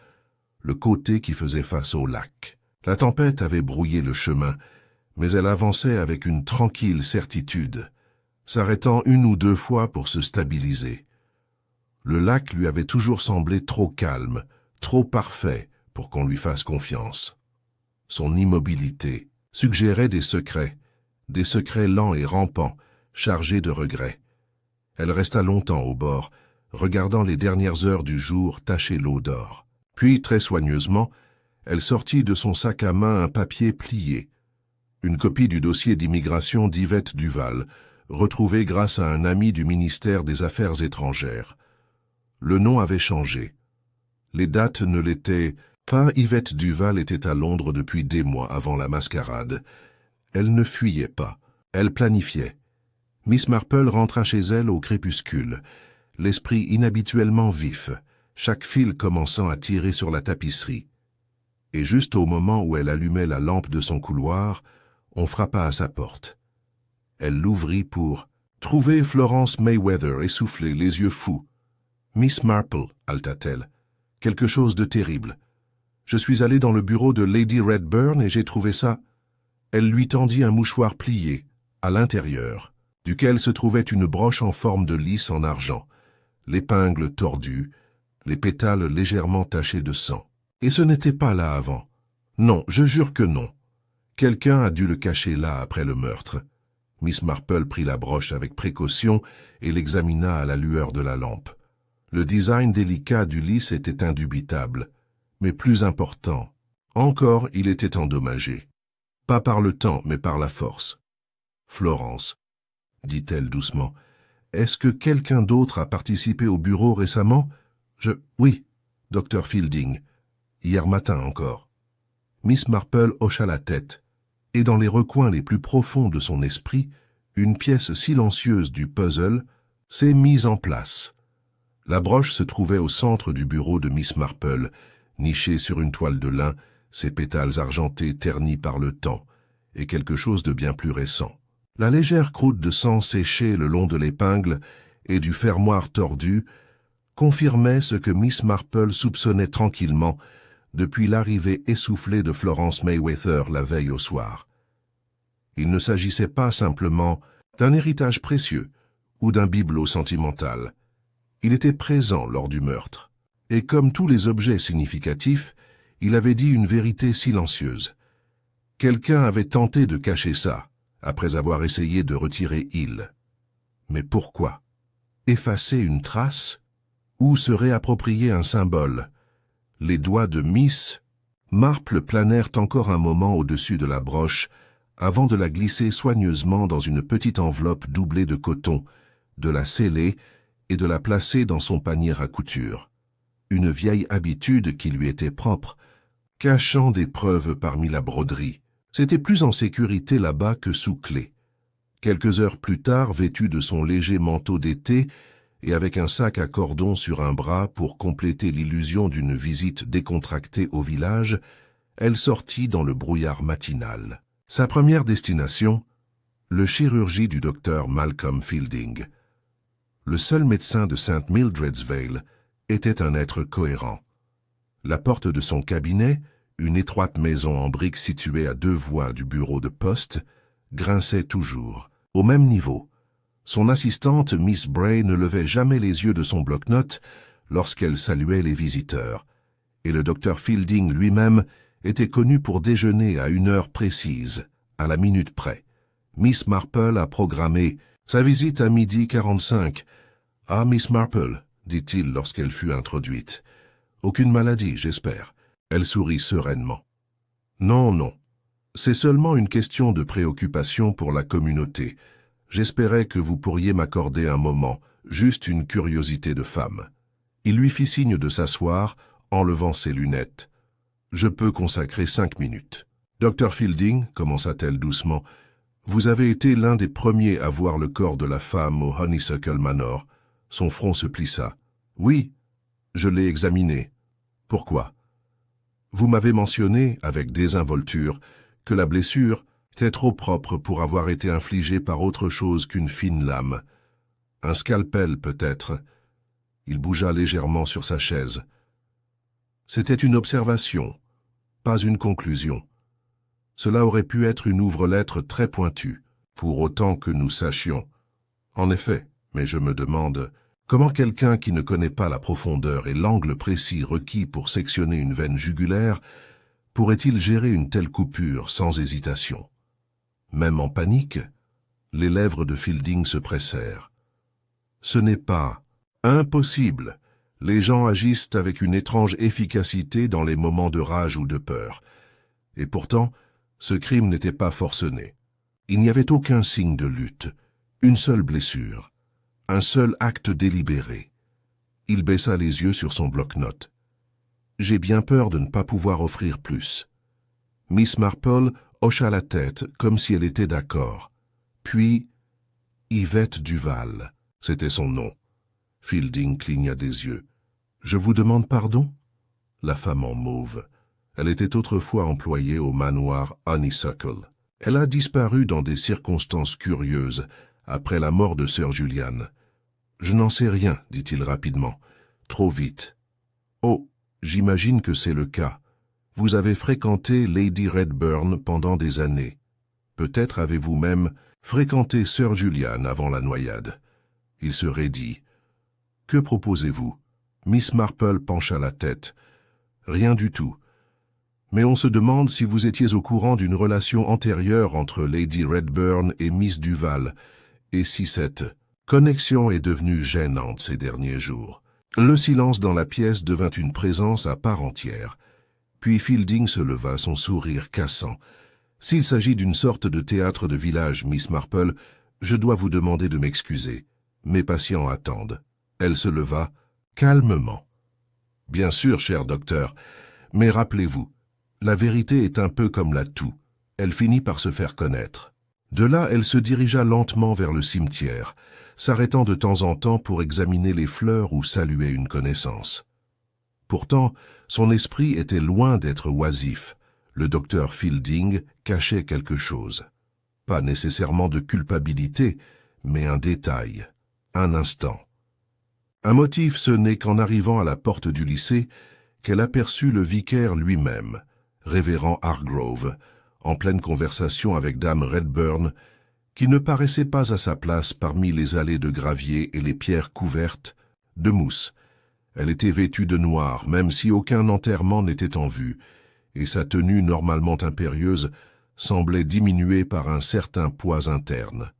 le côté qui faisait face au lac. La tempête avait brouillé le chemin, mais elle avançait avec une tranquille certitude, s'arrêtant une ou deux fois pour se stabiliser. Le lac lui avait toujours semblé trop calme, trop parfait pour qu'on lui fasse confiance. Son immobilité suggérait des secrets lents et rampants, chargés de regrets. Elle resta longtemps au bord, regardant les dernières heures du jour tacher l'eau d'or. Puis, très soigneusement, elle sortit de son sac à main un papier plié, une copie du dossier d'immigration d'Yvette Duval, retrouvé grâce à un ami du ministère des Affaires étrangères. Le nom avait changé. Les dates ne l'étaient pas. Yvette Duval était à Londres depuis des mois avant la mascarade. Elle ne fuyait pas, elle planifiait. Miss Marple rentra chez elle au crépuscule, l'esprit inhabituellement vif, chaque fil commençant à tirer sur la tapisserie. Et juste au moment où elle allumait la lampe de son couloir, on frappa à sa porte. Elle l'ouvrit pour trouver Florence Mayweather essoufflée, les yeux fous. « Miss Marple » halta-t-elle, « quelque chose de terrible. Je suis allée dans le bureau de Lady Redburn et j'ai trouvé ça. » Elle lui tendit un mouchoir plié, à l'intérieur, duquel se trouvait une broche en forme de lys en argent, l'épingle tordue, les pétales légèrement tachés de sang. Et ce n'était pas là avant. Non, je jure que non. Quelqu'un a dû le cacher là après le meurtre. Miss Marple prit la broche avec précaution et l'examina à la lueur de la lampe. Le design délicat du lys était indubitable, mais plus important, encore il était endommagé. Pas par le temps, mais par la force. « Florence, » dit-elle doucement, « est-ce que quelqu'un d'autre a participé au bureau récemment ? Oui, Dr. Fielding. Hier matin encore. » Miss Marple hocha la tête, et dans les recoins les plus profonds de son esprit, une pièce silencieuse du puzzle s'est mise en place. La broche se trouvait au centre du bureau de Miss Marple, nichée sur une toile de lin, ses pétales argentés ternis par le temps, et quelque chose de bien plus récent. La légère croûte de sang séchée le long de l'épingle et du fermoir tordu confirmait ce que Miss Marple soupçonnait tranquillement depuis l'arrivée essoufflée de Florence Mayweather la veille au soir. Il ne s'agissait pas simplement d'un héritage précieux ou d'un bibelot sentimental. Il était présent lors du meurtre, et comme tous les objets significatifs, il avait dit une vérité silencieuse. Quelqu'un avait tenté de cacher ça, après avoir essayé de retirer Hill. Mais pourquoi? Effacer une trace? Ou se réapproprier un symbole? Les doigts de Miss Marple planèrent encore un moment au-dessus de la broche, avant de la glisser soigneusement dans une petite enveloppe doublée de coton, de la sceller et de la placer dans son panier à couture. Une vieille habitude qui lui était propre, cachant des preuves parmi la broderie. C'était plus en sécurité là-bas que sous clé. Quelques heures plus tard, vêtue de son léger manteau d'été et avec un sac à cordon sur un bras pour compléter l'illusion d'une visite décontractée au village, elle sortit dans le brouillard matinal. Sa première destination, le chirurgie du docteur Malcolm Fielding. Le seul médecin de St. Mildred's Vale était un être cohérent. La porte de son cabinet, une étroite maison en briques située à 2 voies du bureau de poste, grinçait toujours, au même niveau. Son assistante, Miss Bray, ne levait jamais les yeux de son bloc-notes lorsqu'elle saluait les visiteurs, et le docteur Fielding lui-même était connu pour déjeuner à une heure précise, à la minute près. Miss Marple a programmé sa visite à 12h45. « Ah, Miss Marple, dit-il lorsqu'elle fut introduite. « Aucune maladie, j'espère. » Elle sourit sereinement. « Non, non. C'est seulement une question de préoccupation pour la communauté. J'espérais que vous pourriez m'accorder un moment, juste une curiosité de femme. » Il lui fit signe de s'asseoir, enlevant ses lunettes. « Je peux consacrer 5 minutes. »« Dr. Fielding, commença-t-elle doucement, vous avez été l'un des premiers à voir le corps de la femme au Honeysuckle Manor. » Son front se plissa. « Oui, je l'ai examiné. »« Pourquoi ?» ?»« Vous m'avez mentionné, avec désinvolture, que la blessure était trop propre pour avoir été infligée par autre chose qu'une fine lame. Un scalpel, peut-être. » Il bougea légèrement sur sa chaise. « C'était une observation, pas une conclusion. Cela aurait pu être une ouvre-lettre très pointue, pour autant que nous sachions. En effet, mais je me demande, comment quelqu'un qui ne connaît pas la profondeur et l'angle précis requis pour sectionner une veine jugulaire pourrait-il gérer une telle coupure sans hésitation? Même en panique, les lèvres de Fielding se pressèrent. Ce n'est pas impossible. Les gens agissent avec une étrange efficacité dans les moments de rage ou de peur. Et pourtant, ce crime n'était pas forcené. Il n'y avait aucun signe de lutte, une seule blessure, un seul acte délibéré. Il baissa les yeux sur son bloc-notes. J'ai bien peur de ne pas pouvoir offrir plus. Miss Marple hocha la tête comme si elle était d'accord. Puis, Yvette Duval, c'était son nom. Fielding cligna des yeux. Je vous demande pardon? La femme en mauve. Elle était autrefois employée au manoir Honeysuckle. Elle a disparu dans des circonstances curieuses après la mort de sœur Juliane. Je n'en sais rien, dit-il rapidement. Trop vite. Oh, j'imagine que c'est le cas. Vous avez fréquenté Lady Redburn pendant des années. Peut-être avez-vous même fréquenté sœur Juliane avant la noyade. Il se raidit. Que proposez-vous? Miss Marple pencha la tête. Rien du tout. Mais on se demande si vous étiez au courant d'une relation antérieure entre Lady Redburn et Miss Duval, et si cette connexion est devenue gênante ces derniers jours. Le silence dans la pièce devint une présence à part entière. Puis Fielding se leva, son sourire cassant. « S'il s'agit d'une sorte de théâtre de village, Miss Marple, je dois vous demander de m'excuser. Mes patients attendent. » Elle se leva, calmement. « Bien sûr, cher docteur, mais rappelez-vous, La vérité est un peu comme la toux. Elle finit par se faire connaître. De là, elle se dirigea lentement vers le cimetière, s'arrêtant de temps en temps pour examiner les fleurs ou saluer une connaissance. Pourtant, son esprit était loin d'être oisif. Le docteur Fielding cachait quelque chose. Pas nécessairement de culpabilité, mais un détail, un instant. Un motif ce n'est qu'en arrivant à la porte du lycée qu'elle aperçut le vicaire lui-même, révérend Hargrove, en pleine conversation avec dame Redburn, qui ne paraissait pas à sa place parmi les allées de gravier et les pierres couvertes de mousse. Elle était vêtue de noir, même si aucun enterrement n'était en vue, et sa tenue normalement impérieuse semblait diminuée par un certain poids interne.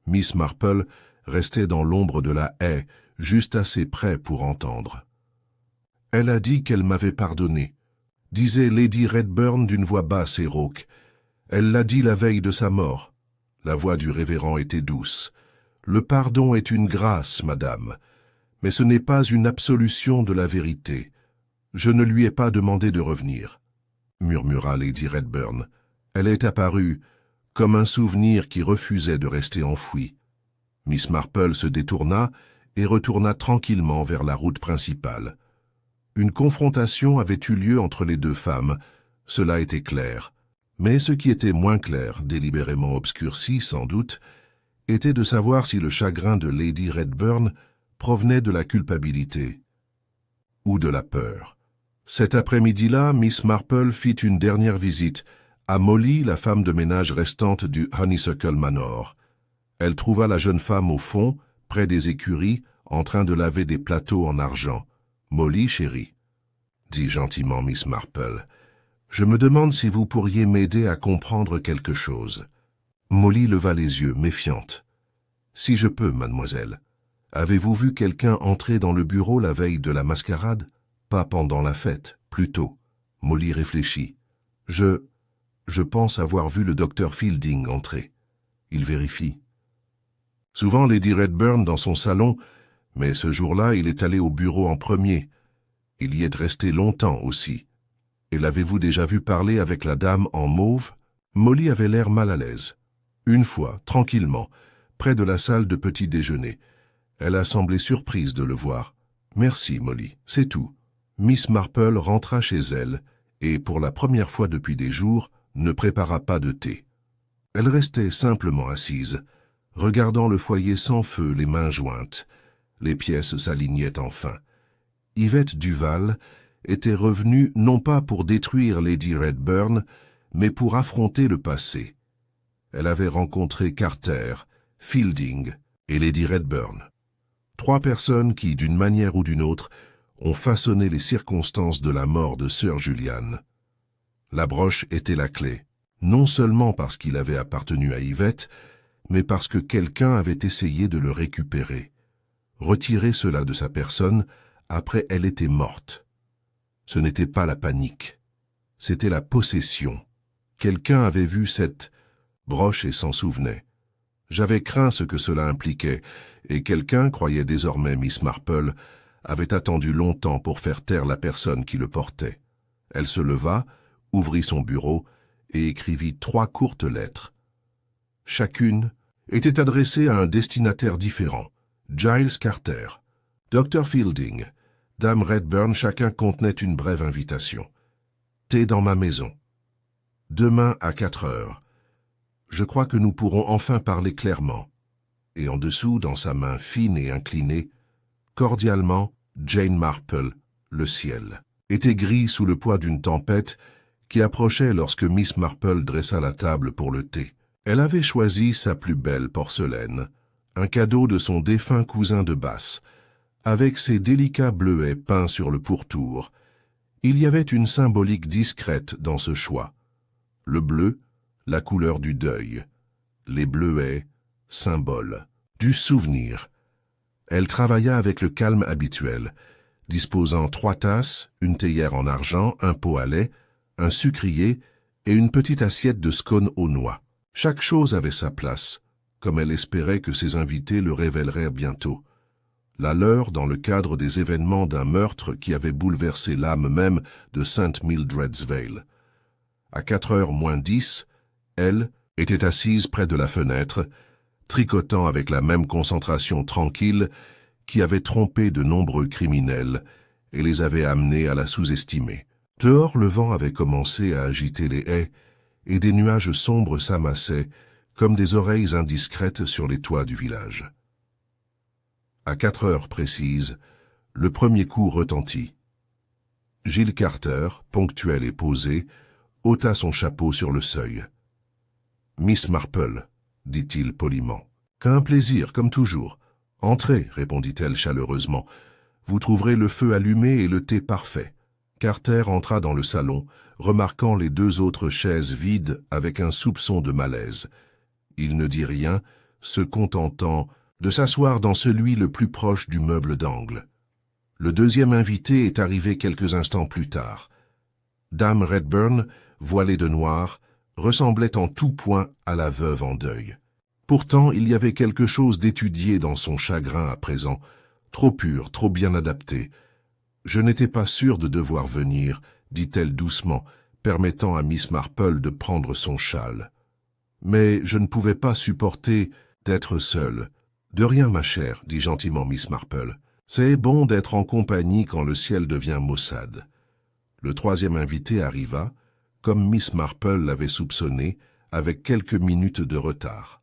Miss Marple restait dans l'ombre de la haie, juste assez près pour entendre. « Elle a dit qu'elle m'avait pardonné », disait Lady Redburn d'une voix basse et rauque. « Elle l'a dit la veille de sa mort. » La voix du révérend était douce. « Le pardon est une grâce, madame, mais ce n'est pas une absolution de la vérité. Je ne lui ai pas demandé de revenir. » murmura Lady Redburn. Elle est apparue comme un souvenir qui refusait de rester enfoui. Miss Marple se détourna et retourna tranquillement vers la route principale. Une confrontation avait eu lieu entre les deux femmes, cela était clair. Mais ce qui était moins clair, délibérément obscurci sans doute, était de savoir si le chagrin de Lady Redburn provenait de la culpabilité ou de la peur. Cet après-midi-là, Miss Marple fit une dernière visite à Molly, la femme de ménage restante du Honeysuckle Manor. Elle trouva la jeune femme au fond, près des écuries, en train de laver des plateaux en argent. « Molly, chérie, » dit gentiment Miss Marple, « je me demande si vous pourriez m'aider à comprendre quelque chose. » Molly leva les yeux, méfiante. « Si je peux, mademoiselle. Avez-vous vu quelqu'un entrer dans le bureau la veille de la mascarade? Pas pendant la fête, plutôt. » Molly réfléchit. « Je pense avoir vu le docteur Fielding entrer. » Il vérifie. Souvent Lady Redburn dans son salon, mais ce jour-là il est allé au bureau en premier. Il y est resté longtemps aussi. Et l'avez-vous déjà vu parler avec la dame en mauve? Molly avait l'air mal à l'aise. Une fois, tranquillement, près de la salle de petit déjeuner. Elle a semblé surprise de le voir. « Merci, Molly, c'est tout. » Miss Marple rentra chez elle et, pour la première fois depuis des jours, ne prépara pas de thé. Elle restait simplement assise, regardant le foyer sans feu, les mains jointes. Les pièces s'alignaient enfin. Yvette Duval était revenue non pas pour détruire Lady Redburn, mais pour affronter le passé. Elle avait rencontré Carter, Fielding et Lady Redburn. Trois personnes qui, d'une manière ou d'une autre, ont façonné les circonstances de la mort de Sir Julian. La broche était la clé, non seulement parce qu'il avait appartenu à Yvette, mais parce que quelqu'un avait essayé de le récupérer. Retirer cela de sa personne, après elle était morte. Ce n'était pas la panique, c'était la possession. Quelqu'un avait vu cette broche et s'en souvenait. J'avais craint ce que cela impliquait, et quelqu'un, croyait désormais Miss Marple, avait attendu longtemps pour faire taire la personne qui le portait. Elle se leva, ouvrit son bureau et écrivit 3 courtes lettres. Chacune était adressée à un destinataire différent. Giles Carter, Dr. Fielding, Dame Redburn, chacun contenait une brève invitation. Thé dans ma maison. Demain à 4 heures. Je crois que nous pourrons enfin parler clairement. Et en dessous, dans sa main fine et inclinée, cordialement, Jane Marple, le ciel, était gris sous le poids d'une tempête qui approchait lorsque Miss Marple dressa la table pour le thé. Elle avait choisi sa plus belle porcelaine, un cadeau de son défunt cousin de Bath, avec ses délicats bleuets peints sur le pourtour. Il y avait une symbolique discrète dans ce choix. Le bleu, la couleur du deuil. Les bleuets, symbole du souvenir. Elle travailla avec le calme habituel, disposant 3 tasses, une théière en argent, un pot à lait, un sucrier et une petite assiette de scones aux noix. Chaque chose avait sa place, comme elle espérait que ses invités le révéleraient bientôt. La leur dans le cadre des événements d'un meurtre qui avait bouleversé l'âme même de St. Mildred's Vale. À 4h moins 10, elle était assise près de la fenêtre, tricotant avec la même concentration tranquille qui avait trompé de nombreux criminels et les avait amenés à la sous-estimer. Dehors, le vent avait commencé à agiter les haies et des nuages sombres s'amassaient comme des oreilles indiscrètes sur les toits du village. À 4h précises, le premier coup retentit. Giles Carter, ponctuel et posé, ôta son chapeau sur le seuil. « Miss Marple, » dit-il poliment. « Qu'un plaisir, comme toujours. Entrez, » répondit-elle chaleureusement. « Vous trouverez le feu allumé et le thé parfait. » Carter entra dans le salon, remarquant les 2 autres chaises vides avec un soupçon de malaise. Il ne dit rien, se contentant de s'asseoir dans celui le plus proche du meuble d'angle. Le deuxième invité est arrivé quelques instants plus tard. Dame Redburn, voilée de noir, ressemblait en tout point à la veuve en deuil. Pourtant, il y avait quelque chose d'étudié dans son chagrin à présent, trop pur, trop bien adapté. « Je n'étais pas sûre de devoir venir, » dit-elle doucement, permettant à Miss Marple de prendre son châle. « Mais je ne pouvais pas supporter d'être seule. »« De rien, ma chère, » dit gentiment Miss Marple. « C'est bon d'être en compagnie quand le ciel devient maussade. » Le troisième invité arriva, comme Miss Marple l'avait soupçonné, avec quelques minutes de retard.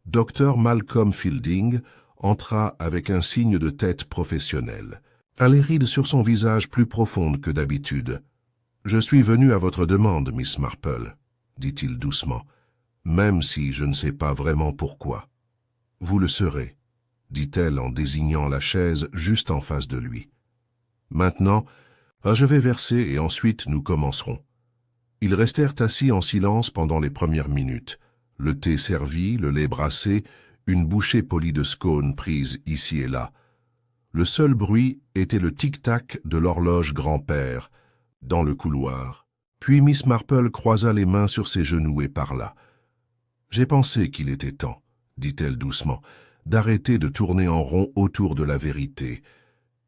Dr Malcolm Fielding entra avec un signe de tête professionnel, les rides sur son visage plus profondes que d'habitude. « Je suis venu à votre demande, Miss Marple, » dit-il doucement, « même si je ne sais pas vraiment pourquoi. »« Vous le serez, » dit-elle en désignant la chaise juste en face de lui. « Maintenant, je vais verser et ensuite nous commencerons. » Ils restèrent assis en silence pendant les premières minutes. Le thé servi, le lait brassé, une bouchée polie de scone prise ici et là. Le seul bruit était le tic-tac de l'horloge grand-père, dans le couloir. Puis Miss Marple croisa les mains sur ses genoux et parla. « J'ai pensé qu'il était temps, » dit-elle doucement, « d'arrêter de tourner en rond autour de la vérité.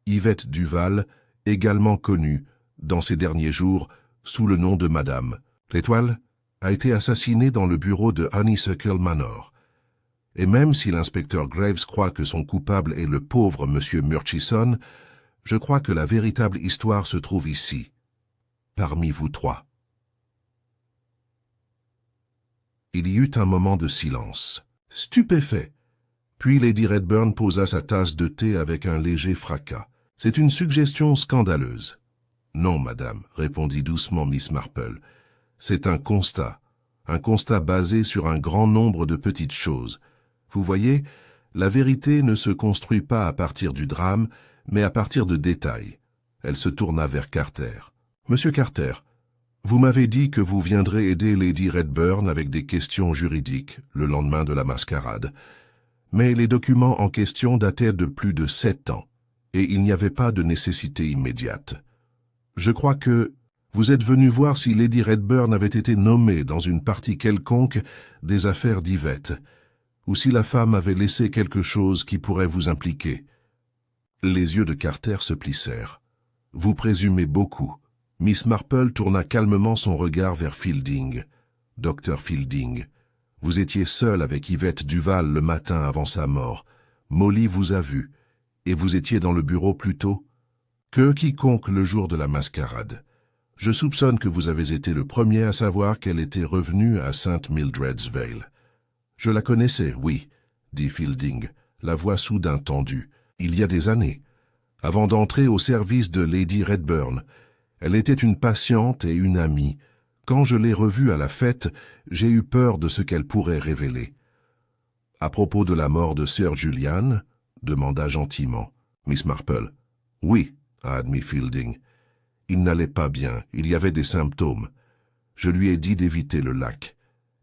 Yvette Duval, également connue, dans ces derniers jours, sous le nom de Madame L'Étoile, a été assassinée dans le bureau de Honeysuckle Manor. Et même si l'inspecteur Graves croit que son coupable est le pauvre Monsieur Murchison, je crois que la véritable histoire se trouve ici, parmi vous 3. Il y eut un moment de silence, stupéfait. Puis Lady Redburn posa sa tasse de thé avec un léger fracas. « C'est une suggestion scandaleuse. »« Non, madame, » répondit doucement Miss Marple. « C'est un constat basé sur un grand nombre de petites choses. Vous voyez, la vérité ne se construit pas à partir du drame, mais à partir de détails. » Elle se tourna vers Carter. « Monsieur Carter, vous m'avez dit que vous viendrez aider Lady Redburn avec des questions juridiques le lendemain de la mascarade. Mais les documents en question dataient de plus de 7 ans, et il n'y avait pas de nécessité immédiate. Je crois que vous êtes venu voir si Lady Redburn avait été nommée dans une partie quelconque des affaires d'Yvette, ou si la femme avait laissé quelque chose qui pourrait vous impliquer. » Les yeux de Carter se plissèrent. « Vous présumez beaucoup. » Miss Marple tourna calmement son regard vers Fielding. « Dr Fielding, vous étiez seul avec Yvette Duval le matin avant sa mort. Molly vous a vu, et vous étiez dans le bureau plus tôt que quiconque le jour de la mascarade. Je soupçonne que vous avez été le premier à savoir qu'elle était revenue à St. Mildred's Vale. »« Je la connaissais, oui, » dit Fielding, la voix soudain tendue. « Il y a des années. Avant d'entrer au service de Lady Redburn, elle était une patiente et une amie. Quand je l'ai revue à la fête, j'ai eu peur de ce qu'elle pourrait révéler. »« À propos de la mort de Sir Julian ?» demanda gentiment Miss Marple. « Oui, » a admis Fielding. « Il n'allait pas bien, il y avait des symptômes. Je lui ai dit d'éviter le lac.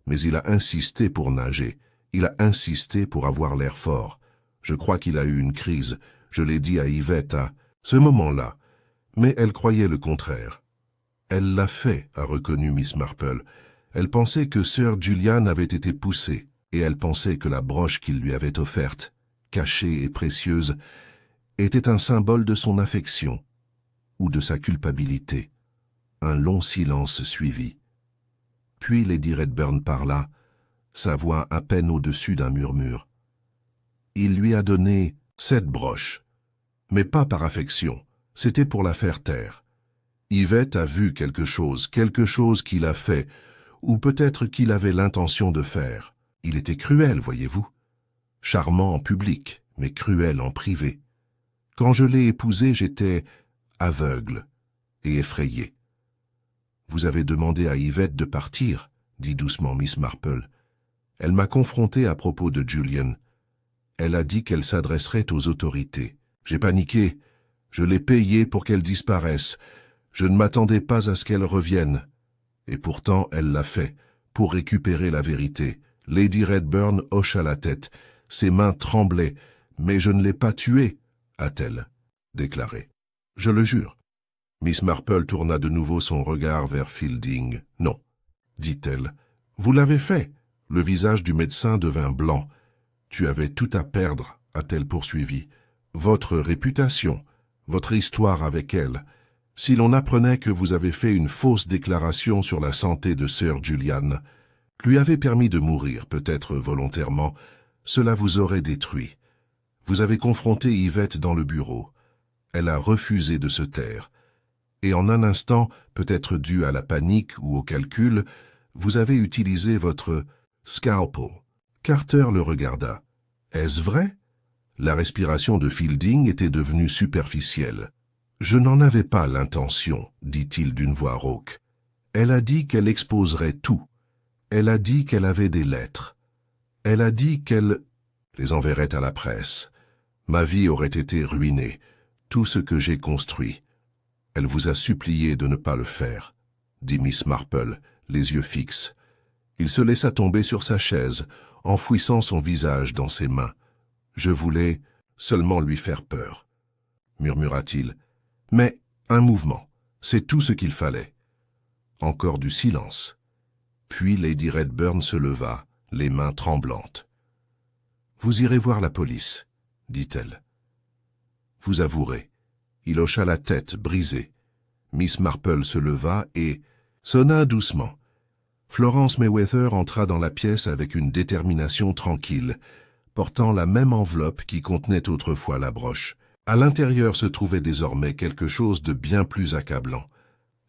Mais il a insisté pour nager. Il a insisté pour avoir l'air fort. Je crois qu'il a eu une crise. Je l'ai dit à Yvette à ce moment-là. Mais elle croyait le contraire. »« Elle l'a fait, » a reconnu Miss Marple. « Elle pensait que Sir Julian avait été poussé, et elle pensait que la broche qu'il lui avait offerte, cachée et précieuse, était un symbole de son affection ou de sa culpabilité. » Un long silence suivit. Puis Lady Redburn parla, sa voix à peine au-dessus d'un murmure. Il lui a donné 7 broches, mais pas par affection, c'était pour la faire taire. Yvette a vu quelque chose qu'il a fait, ou peut-être qu'il avait l'intention de faire. Il était cruel, voyez-vous. Charmant en public, mais cruel en privé. Quand je l'ai épousé, j'étais aveugle et effrayé. Vous avez demandé à Yvette de partir, dit doucement Miss Marple. Elle m'a confronté à propos de Julian. Elle a dit qu'elle s'adresserait aux autorités. J'ai paniqué. Je l'ai payée pour qu'elle disparaisse. Je ne m'attendais pas à ce qu'elle revienne. Et pourtant, elle l'a fait, pour récupérer la vérité. Lady Redburn hocha la tête. Ses mains tremblaient. « Mais je ne l'ai pas tuée », a-t-elle déclaré. « Je le jure. » Miss Marple tourna de nouveau son regard vers Fielding. « Non, » dit-elle. « Vous l'avez fait. » Le visage du médecin devint blanc. « Tu avais tout à perdre, » a-t-elle poursuivi. « Votre réputation, votre histoire avec elle. Si l'on apprenait que vous avez fait une fausse déclaration sur la santé de sœur Julian, lui avez permis de mourir, peut-être volontairement, cela vous aurait détruit. Vous avez confronté Yvette dans le bureau. Elle a refusé de se taire. Et en un instant, peut-être dû à la panique ou au calcul, vous avez utilisé votre scalpel. Carter le regarda. Est-ce vrai? La respiration de Fielding était devenue superficielle. Je n'en avais pas l'intention, dit-il d'une voix rauque. Elle a dit qu'elle exposerait tout. Elle a dit qu'elle avait des lettres. Elle a dit qu'elle les enverrait à la presse. Ma vie aurait été ruinée, tout ce que j'ai construit. Elle vous a supplié de ne pas le faire, dit Miss Marple, les yeux fixes. Il se laissa tomber sur sa chaise, enfouissant son visage dans ses mains. Je voulais seulement lui faire peur, murmura-t-il. Mais un mouvement, c'est tout ce qu'il fallait. Encore du silence. Puis Lady Redburn se leva, les mains tremblantes. « Vous irez voir la police, » dit-elle. « Vous avouerez. » Il hocha la tête, brisée. Miss Marple se leva et sonna doucement. Florence Mayweather entra dans la pièce avec une détermination tranquille, portant la même enveloppe qui contenait autrefois la broche. À l'intérieur se trouvait désormais quelque chose de bien plus accablant.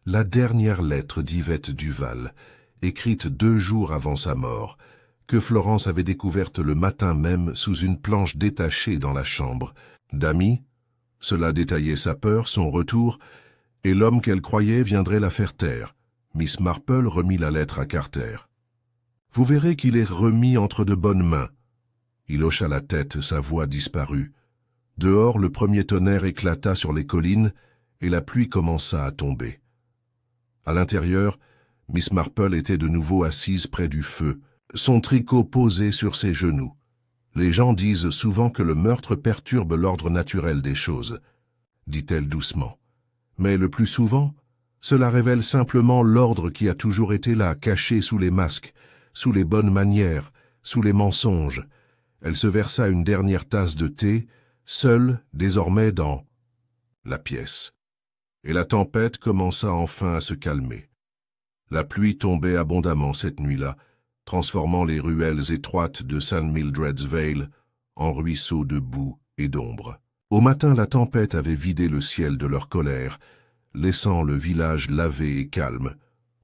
La dernière lettre d'Yvette Duval, écrite 2 jours avant sa mort, que Florence avait découverte le matin même sous une planche détachée dans la chambre. D'amis, cela détaillait sa peur, son retour, et l'homme qu'elle croyait viendrait la faire taire. Miss Marple remit la lettre à Carter. « Vous verrez qu'il est remis entre de bonnes mains. » Il hocha la tête, sa voix disparut. Dehors, le premier tonnerre éclata sur les collines et la pluie commença à tomber. À l'intérieur, Miss Marple était de nouveau assise près du feu, son tricot posé sur ses genoux. Les gens disent souvent que le meurtre perturbe l'ordre naturel des choses, dit-elle doucement. Mais le plus souvent, cela révèle simplement l'ordre qui a toujours été là, caché sous les masques, sous les bonnes manières, sous les mensonges. Elle se versa une dernière tasse de thé, seule, désormais, dans la pièce. Et la tempête commença enfin à se calmer. La pluie tombait abondamment cette nuit-là, transformant les ruelles étroites de St. Mildred's Vale en ruisseaux de boue et d'ombre. Au matin, la tempête avait vidé le ciel de leur colère, laissant le village lavé et calme.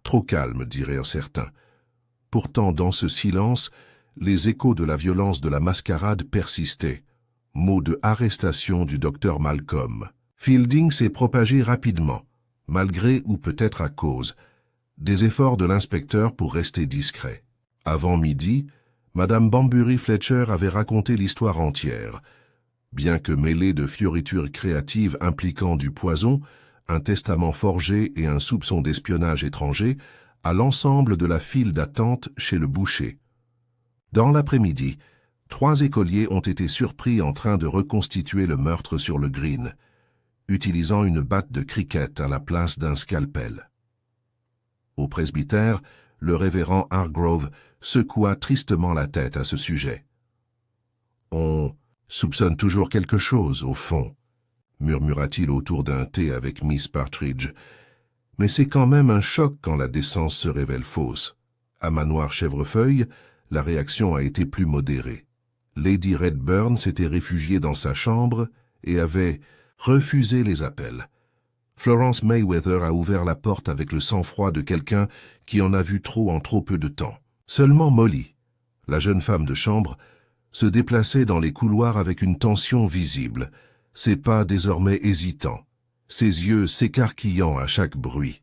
Trop calme, diraient certains. Pourtant, dans ce silence, les échos de la violence de la mascarade persistaient. Mot de arrestation du docteur Malcolm. Fielding s'est propagé rapidement, malgré ou peut-être à cause des efforts de l'inspecteur pour rester discret. Avant midi, Madame Banbury Fletcher avait raconté l'histoire entière. Bien que mêlée de fioritures créatives impliquant du poison, un testament forgé et un soupçon d'espionnage étranger, à l'ensemble de la file d'attente chez le boucher. Dans l'après-midi, 3 écoliers ont été surpris en train de reconstituer le meurtre sur le green, utilisant une batte de cricket à la place d'un scalpel. Au presbytère, le révérend Hargrove secoua tristement la tête à ce sujet. « On soupçonne toujours quelque chose, au fond, » murmura-t-il autour d'un thé avec Miss Partridge. « Mais c'est quand même un choc quand la décence se révèle fausse. À Manoir Chèvrefeuille, la réaction a été plus modérée. Lady Redburn s'était réfugiée dans sa chambre et avait refusé les appels. Florence Mayweather a ouvert la porte avec le sang-froid de quelqu'un qui en a vu trop en trop peu de temps. Seulement Molly, la jeune femme de chambre, se déplaçait dans les couloirs avec une tension visible, ses pas désormais hésitants, ses yeux s'écarquillant à chaque bruit.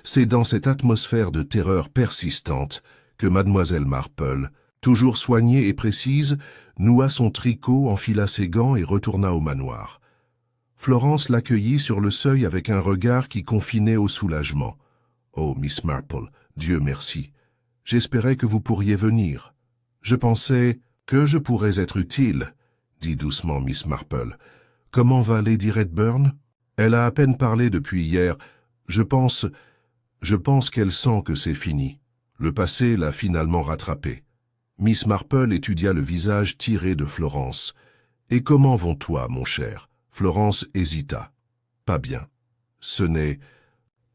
C'est dans cette atmosphère de terreur persistante que mademoiselle Marple, toujours soignée et précise, noua son tricot, enfila ses gants et retourna au manoir. Florence l'accueillit sur le seuil avec un regard qui confinait au soulagement. « Oh, Miss Marple, Dieu merci. J'espérais que vous pourriez venir. Je pensais que je pourrais être utile, » dit doucement Miss Marple. « Comment va Lady Redburn? Elle a à peine parlé depuis hier. Je pense qu'elle sent que c'est fini. Le passé l'a finalement rattrapée. » Miss Marple étudia le visage tiré de Florence. « Et comment vont-toi, mon cher ?» Florence hésita. « Pas bien. Ce n'est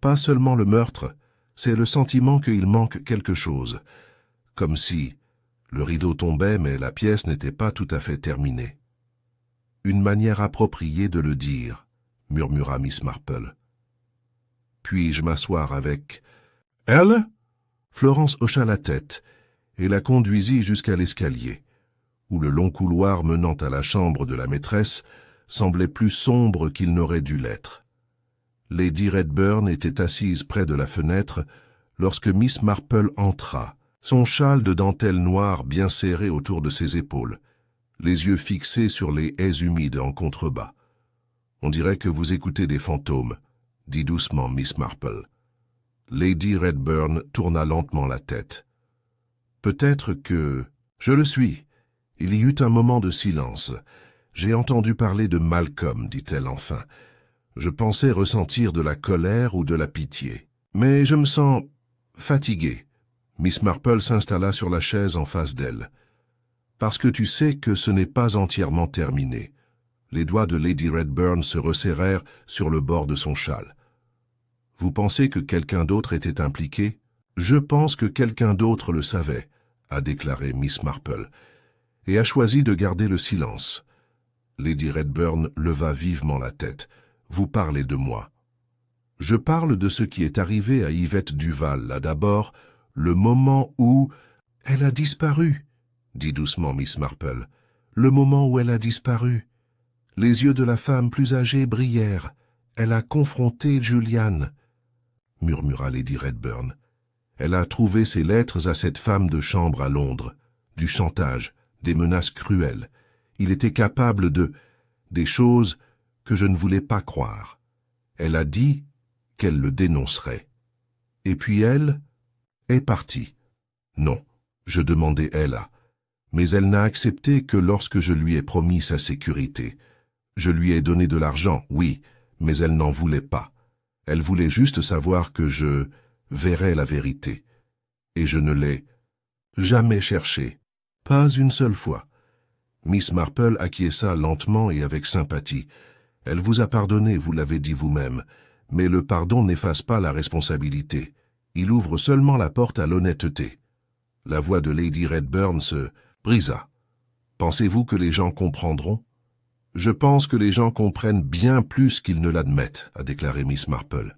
pas seulement le meurtre, c'est le sentiment qu'il manque quelque chose. Comme si le rideau tombait, mais la pièce n'était pas tout à fait terminée. »« Une manière appropriée de le dire, » murmura Miss Marple. « Puis-je m'asseoir avec elle ?» Florence hocha la tête et la conduisit jusqu'à l'escalier, où le long couloir menant à la chambre de la maîtresse semblait plus sombre qu'il n'aurait dû l'être. Lady Redburn était assise près de la fenêtre lorsque Miss Marple entra, son châle de dentelle noire bien serré autour de ses épaules, les yeux fixés sur les haies humides en contrebas. « On dirait que vous écoutez des fantômes, » dit doucement Miss Marple. Lady Redburn tourna lentement la tête. « Peut-être que... Je le suis. » Il y eut un moment de silence. « J'ai entendu parler de Malcolm, dit-elle enfin. Je pensais ressentir de la colère ou de la pitié. Mais je me sens fatiguée. » Miss Marple s'installa sur la chaise en face d'elle. « Parce que tu sais que ce n'est pas entièrement terminé. » Les doigts de Lady Redburn se resserrèrent sur le bord de son châle. « Vous pensez que quelqu'un d'autre était impliqué? »« Je pense que quelqu'un d'autre le savait, » a déclaré Miss Marple, et a choisi de garder le silence. Lady Redburn leva vivement la tête. « Vous parlez de moi. »« Je parle de ce qui est arrivé à Yvette Duval, là d'abord, le moment où... »« Elle a disparu, » dit doucement Miss Marple. « Le moment où elle a disparu. » Les yeux de la femme plus âgée brillèrent. « Elle a confronté Julian, » murmura Lady Redburn. « Elle a trouvé ses lettres à cette femme de chambre à Londres. Du chantage, des menaces cruelles. Il était capable de... des choses que je ne voulais pas croire. Elle a dit qu'elle le dénoncerait. Et puis elle est partie. Non, je demandais Ella, mais elle n'a accepté que lorsque je lui ai promis sa sécurité. Je lui ai donné de l'argent, oui, mais elle n'en voulait pas. Elle voulait juste savoir que je verrais la vérité. Et je ne l'ai jamais cherché, pas une seule fois. Miss Marple acquiesça lentement et avec sympathie. Elle vous a pardonné, vous l'avez dit vous-même, mais le pardon n'efface pas la responsabilité. Il ouvre seulement la porte à l'honnêteté. La voix de Lady Redburn se brisa. Pensez-vous que les gens comprendront? Je pense que les gens comprennent bien plus qu'ils ne l'admettent, a déclaré Miss Marple.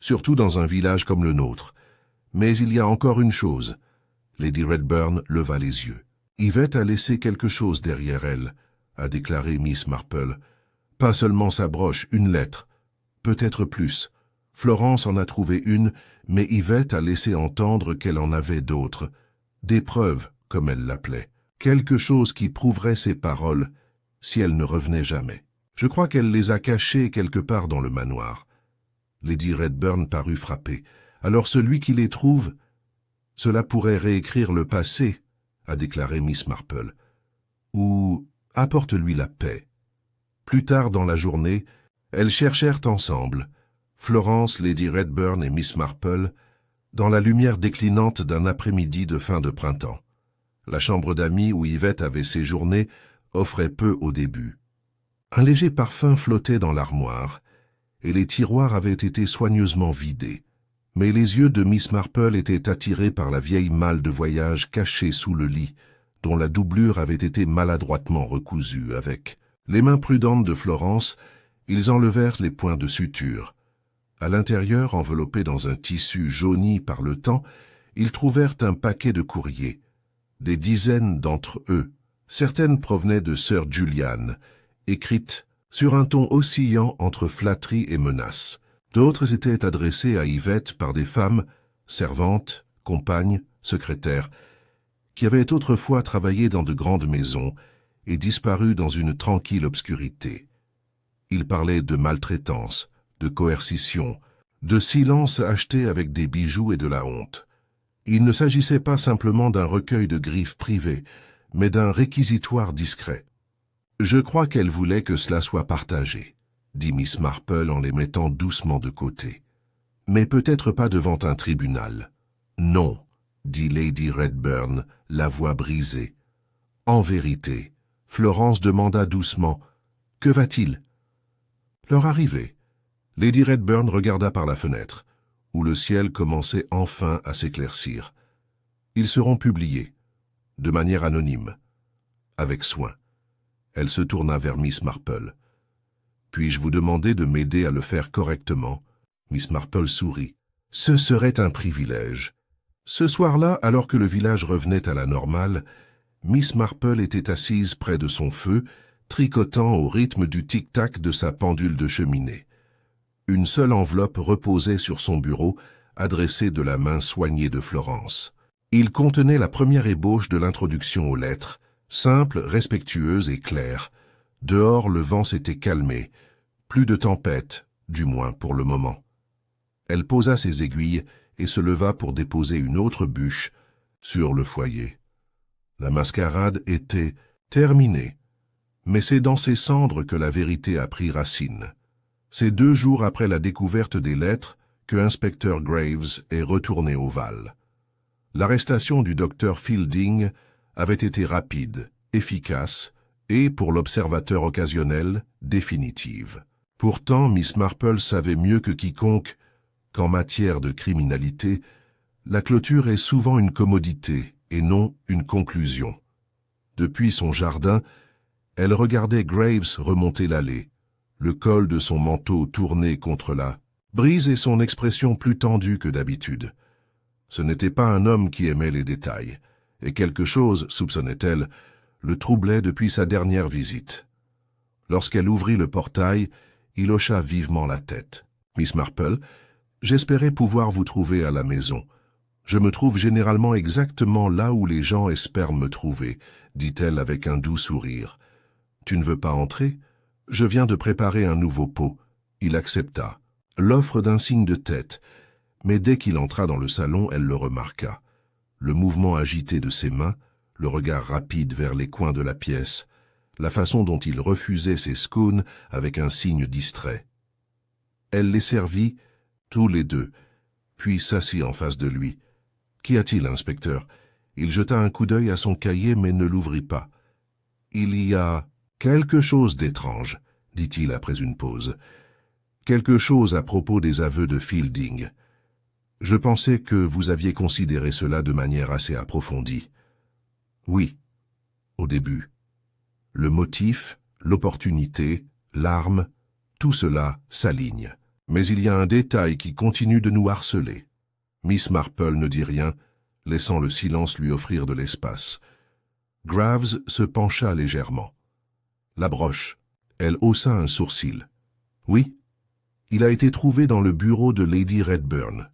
Surtout dans un village comme le nôtre. Mais il y a encore une chose. Lady Redburn leva les yeux. Yvette a laissé quelque chose derrière elle, a déclaré Miss Marple. Pas seulement sa broche, une lettre. Peut-être plus. Florence en a trouvé une, mais Yvette a laissé entendre qu'elle en avait d'autres. Des preuves, comme elle l'appelait. Quelque chose qui prouverait ses paroles, si elle ne revenait jamais. Je crois qu'elle les a cachées quelque part dans le manoir. Lady Redburn parut frappée. Alors celui qui les trouve, cela pourrait réécrire le passé, a déclaré Miss Marple. Ou apporte-lui la paix. Plus tard dans la journée, elles cherchèrent ensemble, Florence, Lady Redburn et Miss Marple, dans la lumière déclinante d'un après-midi de fin de printemps. La chambre d'amis où Yvette avait séjourné offrait peu au début. Un léger parfum flottait dans l'armoire, et les tiroirs avaient été soigneusement vidés. Mais les yeux de Miss Marple étaient attirés par la vieille malle de voyage cachée sous le lit, dont la doublure avait été maladroitement recousue avec. Les mains prudentes de Florence, ils enlevèrent les points de suture. À l'intérieur, enveloppé dans un tissu jauni par le temps, ils trouvèrent un paquet de courriers. Des dizaines d'entre eux. Certaines provenaient de sœur Juliane, écrites sur un ton oscillant entre flatterie et menace. D'autres étaient adressés à Yvette par des femmes, servantes, compagnes, secrétaires, qui avaient autrefois travaillé dans de grandes maisons et disparu dans une tranquille obscurité. Ils parlaient de maltraitance, de coercition, de silence acheté avec des bijoux et de la honte. Il ne s'agissait pas simplement d'un recueil de griffes privées, mais d'un réquisitoire discret. « Je crois qu'elle voulait que cela soit partagé », dit Miss Marple en les mettant doucement de côté. « Mais peut-être pas devant un tribunal. »« Non, » dit Lady Redburn, la voix brisée. « En vérité, » Florence demanda doucement, « Que va-t-il » Leur arrivée. Lady Redburn regarda par la fenêtre, où le ciel commençait enfin à s'éclaircir. Ils seront publiés, de manière anonyme, avec soin. Elle se tourna vers Miss Marple. « Puis-je vous demander de m'aider à le faire correctement ?» Miss Marple sourit. « Ce serait un privilège. » Ce soir-là, alors que le village revenait à la normale, Miss Marple était assise près de son feu, tricotant au rythme du tic-tac de sa pendule de cheminée. Une seule enveloppe reposait sur son bureau, adressée de la main soignée de Florence. Il contenait la première ébauche de l'introduction aux lettres, simple, respectueuse et claire. Dehors, le vent s'était calmé. Plus de tempête, du moins pour le moment. Elle posa ses aiguilles et se leva pour déposer une autre bûche sur le foyer. La mascarade était terminée, mais c'est dans ces cendres que la vérité a pris racine. C'est 2 jours après la découverte des lettres que inspecteur Graves est retourné au Val. L'arrestation du docteur Fielding avait été rapide, efficace et, pour l'observateur occasionnel, définitive. Pourtant, Miss Marple savait mieux que quiconque qu'en matière de criminalité, la clôture est souvent une commodité et non une conclusion. Depuis son jardin, elle regardait Graves remonter l'allée, le col de son manteau tourné contre la brise et son expression plus tendue que d'habitude. Ce n'était pas un homme qui aimait les détails, et quelque chose, soupçonnait-elle, le troublait depuis sa dernière visite. Lorsqu'elle ouvrit le portail, il hocha vivement la tête. « Miss Marple, j'espérais pouvoir vous trouver à la maison. Je me trouve généralement exactement là où les gens espèrent me trouver, » dit-elle avec un doux sourire. « Tu ne veux pas entrer ? Je viens de préparer un nouveau pot. » Il accepta. L'offre d'un signe de tête, mais dès qu'il entra dans le salon, elle le remarqua. Le mouvement agité de ses mains, le regard rapide vers les coins de la pièce, la façon dont il refusait ses scones avec un signe distrait. Elle les servit, tous les deux, puis s'assit en face de lui. « Qu'y a-t-il, inspecteur ?» Il jeta un coup d'œil à son cahier, mais ne l'ouvrit pas. « Il y a quelque chose d'étrange, » dit-il après une pause. « Quelque chose à propos des aveux de Fielding. Je pensais que vous aviez considéré cela de manière assez approfondie. »« Oui, au début. Le motif, l'opportunité, l'arme, tout cela s'aligne. Mais il y a un détail qui continue de nous harceler. » Miss Marple ne dit rien, laissant le silence lui offrir de l'espace. Graves se pencha légèrement. La broche. Elle haussa un sourcil. « Oui, il a été trouvé dans le bureau de Lady Redburn,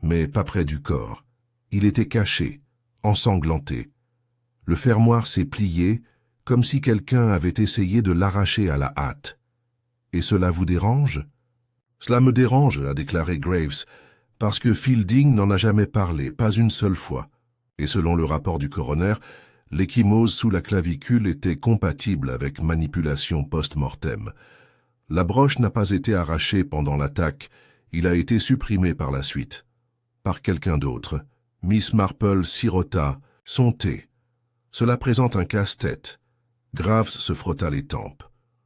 mais pas près du corps. Il était caché, ensanglanté. Le fermoir s'est plié, comme si quelqu'un avait essayé de l'arracher à la hâte. Et cela vous dérange ?»« Cela me dérange, » a déclaré Graves, « parce que Fielding n'en a jamais parlé, pas une seule fois. Et selon le rapport du coroner, l'échymose sous la clavicule était compatible avec manipulation post-mortem. La broche n'a pas été arrachée pendant l'attaque, il a été supprimé par la suite. Par quelqu'un d'autre. Miss Marple sirota son thé. Cela présente un casse-tête. Graves se frotta les tempes.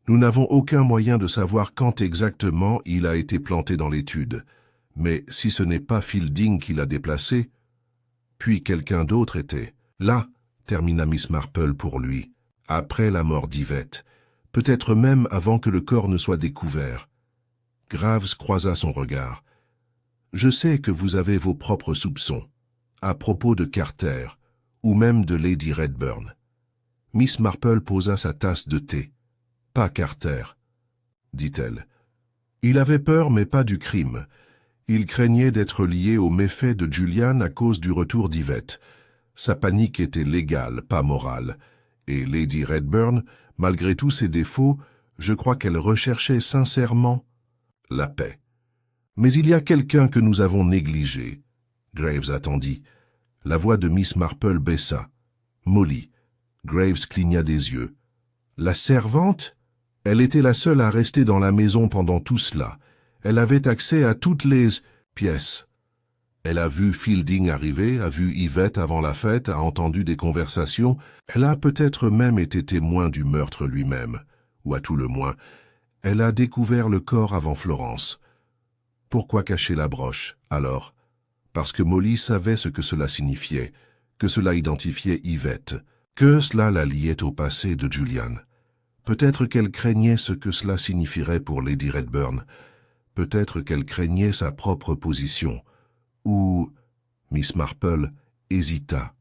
Nous n'avons aucun moyen de savoir quand exactement il a été planté dans l'étude. Mais si ce n'est pas Fielding qui l'a déplacé, puis quelqu'un d'autre était là, termina Miss Marple pour lui, après la mort d'Yvette, peut-être même avant que le corps ne soit découvert. Graves croisa son regard. Je sais que vous avez vos propres soupçons, à propos de Carter, ou même de Lady Redburn. Miss Marple posa sa tasse de thé. Pas Carter, dit-elle. Il avait peur, mais pas du crime. Il craignait d'être lié aux méfaits de Julian à cause du retour d'Yvette. Sa panique était légale, pas morale. Et Lady Redburn, malgré tous ses défauts, je crois qu'elle recherchait sincèrement la paix. Mais il y a quelqu'un que nous avons négligé. Graves attendit. La voix de Miss Marple baissa. Molly. Graves cligna des yeux. La servante? Elle était la seule à rester dans la maison pendant tout cela. Elle avait accès à toutes les pièces. Elle a vu Fielding arriver, a vu Yvette avant la fête, a entendu des conversations. Elle a peut-être même été témoin du meurtre lui-même, ou à tout le moins, elle a découvert le corps avant Florence. Pourquoi cacher la broche, alors? Parce que Molly savait ce que cela signifiait, que cela identifiait Yvette, que cela la liait au passé de Julian. Peut-être qu'elle craignait ce que cela signifierait pour Lady Redburn. Peut-être qu'elle craignait sa propre position. Ou Miss Marple hésita.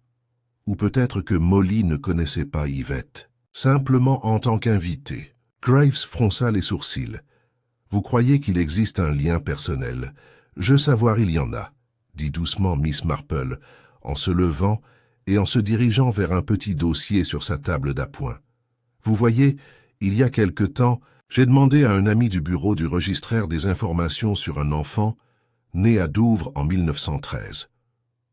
Ou peut-être que Molly ne connaissait pas Yvette, simplement en tant qu'invitée. Graves fronça les sourcils. Vous croyez qu'il existe un lien personnel? Je savoir il y en a, dit doucement Miss Marple, en se levant et en se dirigeant vers un petit dossier sur sa table d'appoint. Vous voyez, il y a quelque temps, j'ai demandé à un ami du bureau du registraire des informations sur un enfant né à Douvres en 1913.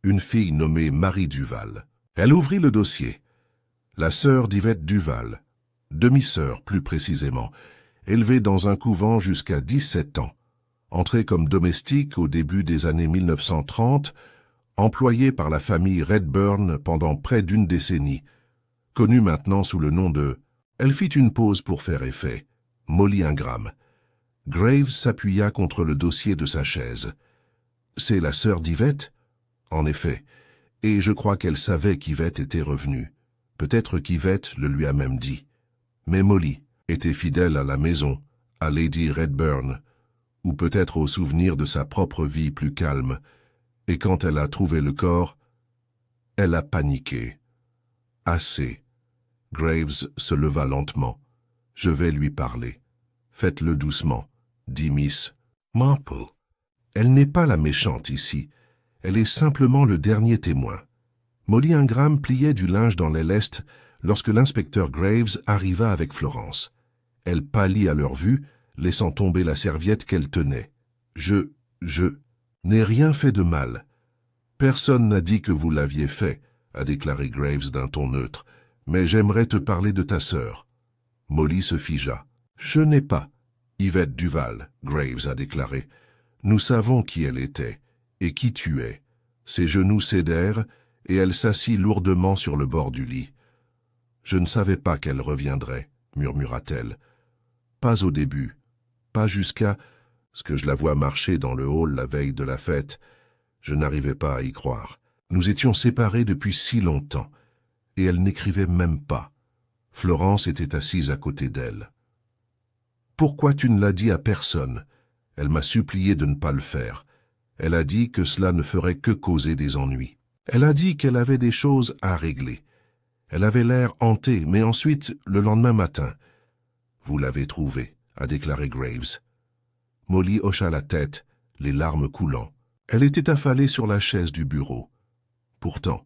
Une fille nommée Marie Duval. Elle ouvrit le dossier. La sœur d'Yvette Duval, demi-sœur plus précisément, élevée dans un couvent jusqu'à 17 ans, entrée comme domestique au début des années 1930, employée par la famille Redburn pendant près d'une décennie, connue maintenant sous le nom de... Elle fit une pause pour faire effet. Molly Ingram. Graves s'appuya contre le dossier de sa chaise. C'est la sœur d'Yvette? En effet, et je crois qu'elle savait qu'Yvette était revenue. Peut-être qu'Yvette le lui a même dit. Mais Molly était fidèle à la maison, à Lady Redburn, ou peut-être au souvenir de sa propre vie plus calme, et quand elle a trouvé le corps, elle a paniqué. Assez. Graves se leva lentement. Je vais lui parler. Faites-le doucement, dit Miss Marple. Elle n'est pas la méchante ici. Elle est simplement le dernier témoin. Molly Ingram pliait du linge dans les lestes lorsque l'inspecteur Graves arriva avec Florence. Elle pâlit à leur vue, laissant tomber la serviette qu'elle tenait. Je n'ai rien fait de mal. Personne n'a dit que vous l'aviez fait, a déclaré Graves d'un ton neutre, mais j'aimerais te parler de ta sœur. Molly se figea. Je n'ai pas. Yvette Duval, Graves a déclaré. Nous savons qui elle était, et qui tu es. Ses genoux cédèrent, et elle s'assit lourdement sur le bord du lit. Je ne savais pas qu'elle reviendrait, murmura-t-elle. Pas au début, pas jusqu'à ce que je la vois marcher dans le hall la veille de la fête. Je n'arrivais pas à y croire. Nous étions séparés depuis si longtemps, et elle n'écrivait même pas. Florence était assise à côté d'elle. « Pourquoi tu ne l'as dit à personne ?» Elle m'a supplié de ne pas le faire. Elle a dit que cela ne ferait que causer des ennuis. Elle a dit qu'elle avait des choses à régler. Elle avait l'air hantée, mais ensuite, le lendemain matin... « Vous l'avez trouvée, » a déclaré Graves. Molly hocha la tête, les larmes coulant. Elle était affalée sur la chaise du bureau. Pourtant,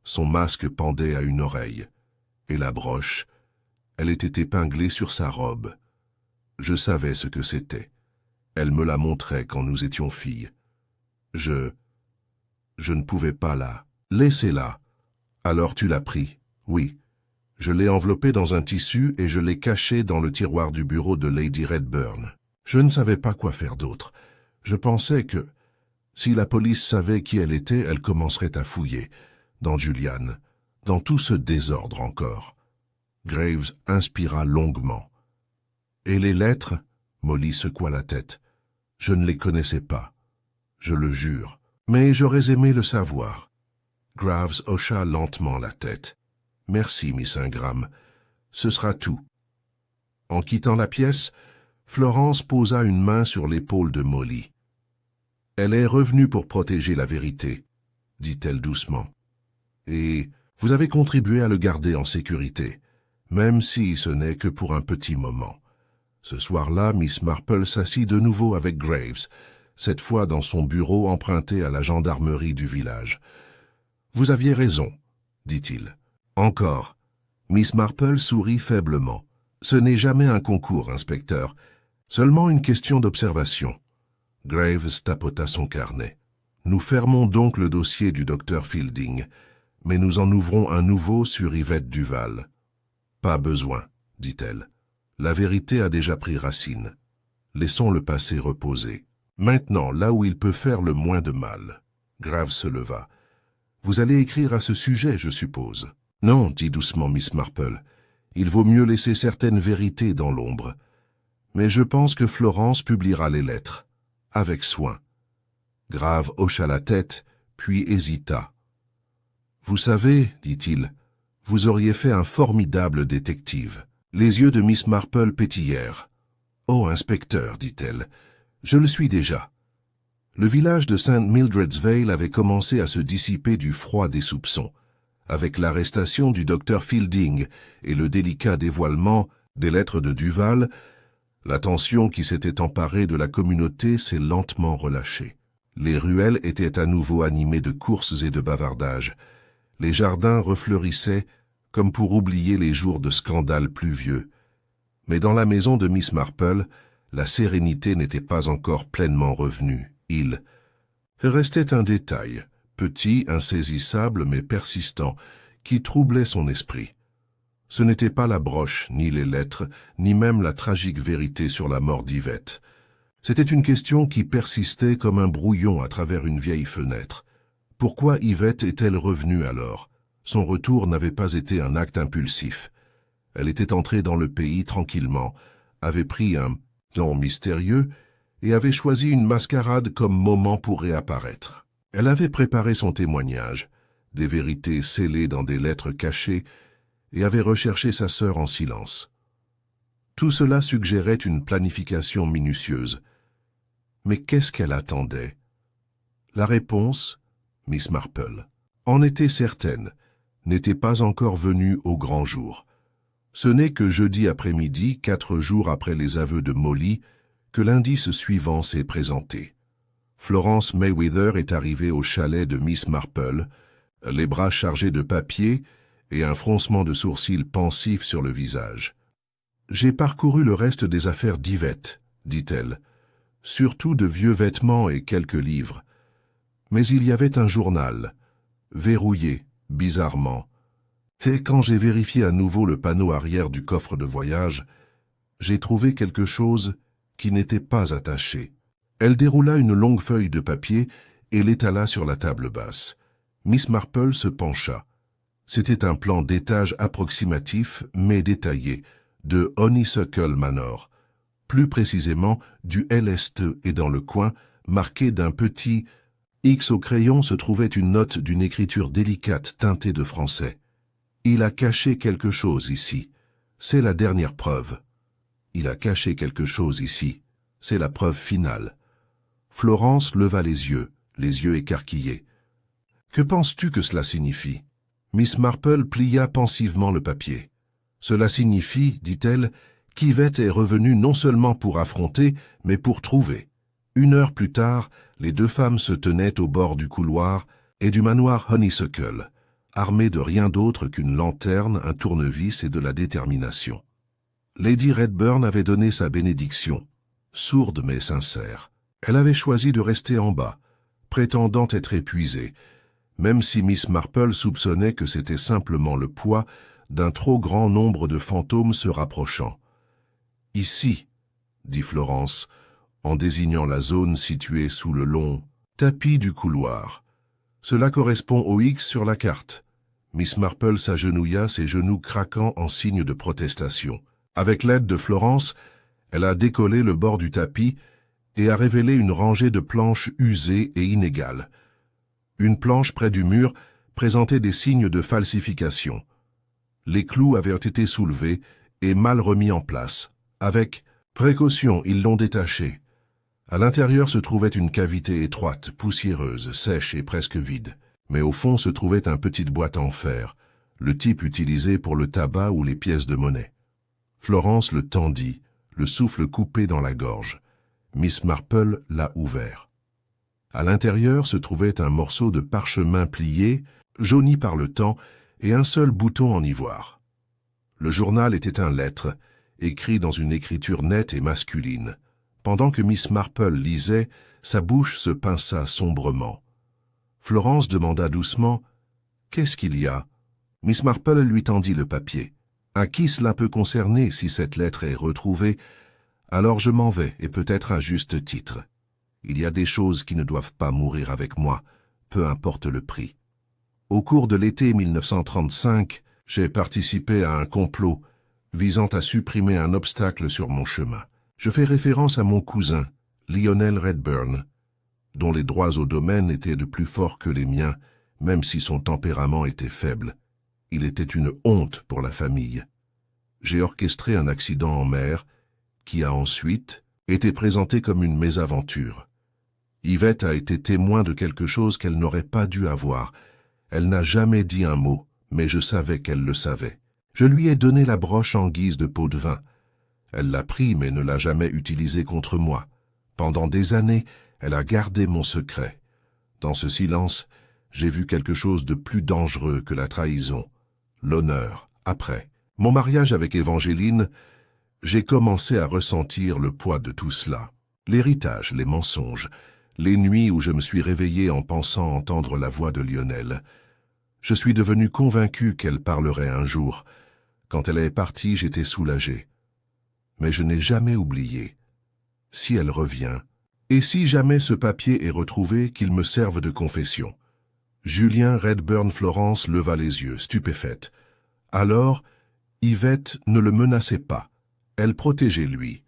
son masque pendait à une oreille. Et la broche, elle était épinglée sur sa robe. Je savais ce que c'était. Elle me la montrait quand nous étions filles. Je ne pouvais pas la... Laissez-la. Alors tu l'as pris, oui. Je l'ai enveloppée dans un tissu et je l'ai cachée dans le tiroir du bureau de Lady Redburn. Je ne savais pas quoi faire d'autre. Je pensais que, si la police savait qui elle était, elle commencerait à fouiller, dans Julian, dans tout ce désordre encore. Graves inspira longuement. Et les lettres? Molly secoua la tête. Je ne les connaissais pas. je le jure. Mais j'aurais aimé le savoir. Graves hocha lentement la tête. Merci, Miss Ingram. Ce sera tout. En quittant la pièce, Florence posa une main sur l'épaule de Molly. Elle est revenue pour protéger la vérité, dit-elle doucement. Et vous avez contribué à le garder en sécurité, même si ce n'est que pour un petit moment. Ce soir-là, Miss Marple s'assit de nouveau avec Graves, cette fois dans son bureau emprunté à la gendarmerie du village. « Vous aviez raison, dit-il. Encore. » Miss Marple sourit faiblement. « Ce n'est jamais un concours, inspecteur. Seulement une question d'observation. » Graves tapota son carnet. « Nous fermons donc le dossier du docteur Fielding, mais nous en ouvrons un nouveau sur Yvette Duval. »« Pas besoin, dit-elle. La vérité a déjà pris racine. Laissons le passé reposer. Maintenant, là où il peut faire le moins de mal. » Graves se leva. « Vous allez écrire à ce sujet, je suppose. »« Non, dit doucement Miss Marple. Il vaut mieux laisser certaines vérités dans l'ombre. Mais je pense que Florence publiera les lettres. Avec soin. » Graves hocha la tête, puis hésita. « Vous savez, dit-il, vous auriez fait un formidable détective. » Les yeux de Miss Marple pétillèrent. « Oh, inspecteur, dit-elle, je le suis déjà. » Le village de St. Mildred's Vale avait commencé à se dissiper du froid des soupçons. Avec l'arrestation du docteur Fielding et le délicat dévoilement des lettres de Duval, la tension qui s'était emparée de la communauté s'est lentement relâchée. Les ruelles étaient à nouveau animées de courses et de bavardages. Les jardins refleurissaient comme pour oublier les jours de scandale pluvieux. Mais dans la maison de Miss Marple, la sérénité n'était pas encore pleinement revenue. Il restait un détail, petit, insaisissable mais persistant, qui troublait son esprit. Ce n'était pas la broche, ni les lettres, ni même la tragique vérité sur la mort d'Yvette. C'était une question qui persistait comme un brouillon à travers une vieille fenêtre. Pourquoi Yvette est-elle revenue alors? Son retour n'avait pas été un acte impulsif. Elle était entrée dans le pays tranquillement, avait pris un nom mystérieux et avait choisi une mascarade comme moment pour réapparaître. Elle avait préparé son témoignage, des vérités scellées dans des lettres cachées, et avait recherché sa sœur en silence. Tout cela suggérait une planification minutieuse. Mais qu'est-ce qu'elle attendait? La réponse, Miss Marple, en était certaine, n'était pas encore venue au grand jour. Ce n'est que jeudi après-midi, 4 jours après les aveux de Molly, que l'indice suivant s'est présenté. Florence Mayweather est arrivée au chalet de Miss Marple, les bras chargés de papier et un froncement de sourcils pensif sur le visage. « J'ai parcouru le reste des affaires d'Yvette, » dit-elle, « surtout de vieux vêtements et quelques livres. Mais il y avait un journal, verrouillé, bizarrement. Et quand j'ai vérifié à nouveau le panneau arrière du coffre de voyage, j'ai trouvé quelque chose qui n'était pas attaché. » Elle déroula une longue feuille de papier et l'étala sur la table basse. Miss Marple se pencha. C'était un plan d'étage approximatif, mais détaillé, de Honeysuckle Manor. Plus précisément, du LST et dans le coin, marqué d'un petit X au crayon, se trouvait une note d'une écriture délicate teintée de français. Il a caché quelque chose ici. C'est la dernière preuve. Il a caché quelque chose ici. C'est la preuve finale. Florence leva les yeux écarquillés. « Que penses-tu que cela signifie ?» Miss Marple plia pensivement le papier. « Cela signifie, dit-elle, qu'Yvette est revenue non seulement pour affronter, mais pour trouver. » 1 heure plus tard, les 2 femmes se tenaient au bord du couloir et du manoir Honeysuckle, armées de rien d'autre qu'une lanterne, un tournevis et de la détermination. Lady Redburn avait donné sa bénédiction, sourde mais sincère. Elle avait choisi de rester en bas, prétendant être épuisée, même si Miss Marple soupçonnait que c'était simplement le poids d'un trop grand nombre de fantômes se rapprochant. « Ici, » dit Florence, en désignant la zone située sous le long tapis du couloir. « Cela correspond au X sur la carte. » Miss Marple s'agenouilla, ses genoux craquant en signe de protestation. Avec l'aide de Florence, elle a décollé le bord du tapis et a révélé une rangée de planches usées et inégales. Une planche près du mur présentait des signes de falsification. Les clous avaient été soulevés et mal remis en place. Avec précaution, ils l'ont détaché. À l'intérieur se trouvait une cavité étroite, poussiéreuse, sèche et presque vide. Mais au fond se trouvait une petite boîte en fer, le type utilisé pour le tabac ou les pièces de monnaie. Florence le tendit, le souffle coupé dans la gorge. Miss Marple l'a ouvert. À l'intérieur se trouvait un morceau de parchemin plié, jauni par le temps, et un seul bouton en ivoire. Le journal était un lettre, écrit dans une écriture nette et masculine. Pendant que Miss Marple lisait, sa bouche se pinça sombrement. Florence demanda doucement « Qu'est-ce qu'il y a ?» Miss Marple lui tendit le papier. « À qui cela peut concerner si cette lettre est retrouvée? Alors je m'en vais, et peut-être à juste titre. Il y a des choses qui ne doivent pas mourir avec moi, peu importe le prix. Au cours de l'été 1935, j'ai participé à un complot visant à supprimer un obstacle sur mon chemin. Je fais référence à mon cousin, Lionel Redburn, dont les droits au domaine étaient de plus forts que les miens, même si son tempérament était faible. Il était une honte pour la famille. J'ai orchestré un accident en mer qui a ensuite été présenté comme une mésaventure. Yvette a été témoin de quelque chose qu'elle n'aurait pas dû avoir. Elle n'a jamais dit un mot, mais je savais qu'elle le savait. Je lui ai donné la broche en guise de pot de vin. Elle l'a pris mais ne l'a jamais utilisé contre moi. Pendant des années, elle a gardé mon secret. Dans ce silence, j'ai vu quelque chose de plus dangereux que la trahison. L'honneur, après. Mon mariage avec Évangeline, j'ai commencé à ressentir le poids de tout cela. L'héritage, les mensonges, les nuits où je me suis réveillé en pensant entendre la voix de Lionel. Je suis devenu convaincu qu'elle parlerait un jour. Quand elle est partie, j'étais soulagé. Mais je n'ai jamais oublié. Si elle revient, et si jamais ce papier est retrouvé, qu'il me serve de confession. Julien Redburn Florence leva les yeux, stupéfaite. Alors, Yvette ne le menaçait pas. Elle protégeait lui.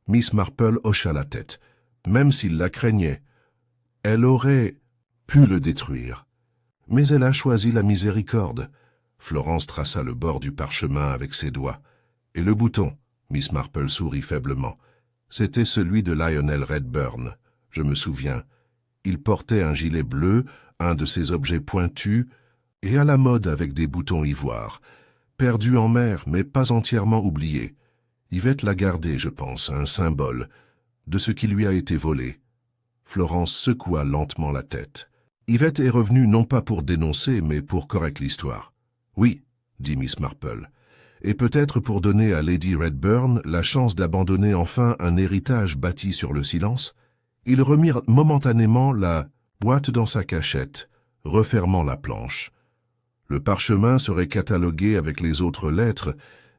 Miss Marple hocha la tête. Même s'il la craignait, elle aurait pu le détruire. Mais elle a choisi la miséricorde. Florence traça le bord du parchemin avec ses doigts. Et le bouton, Miss Marple sourit faiblement. C'était celui de Lionel Redburn. Je me souviens. Il portait un gilet bleu, un de ces objets pointus, et à la mode avec des boutons ivoire. Perdu en mer, mais pas entièrement oublié. Yvette l'a gardé, je pense, un symbole de ce qui lui a été volé. Florence secoua lentement la tête. Yvette est revenue non pas pour dénoncer, mais pour correcter l'histoire. Oui, dit Miss Marple, et peut-être pour donner à Lady Redburn la chance d'abandonner enfin un héritage bâti sur le silence. Ils remirent momentanément la boîte dans sa cachette, refermant la planche. Le parchemin serait catalogué avec les autres lettres,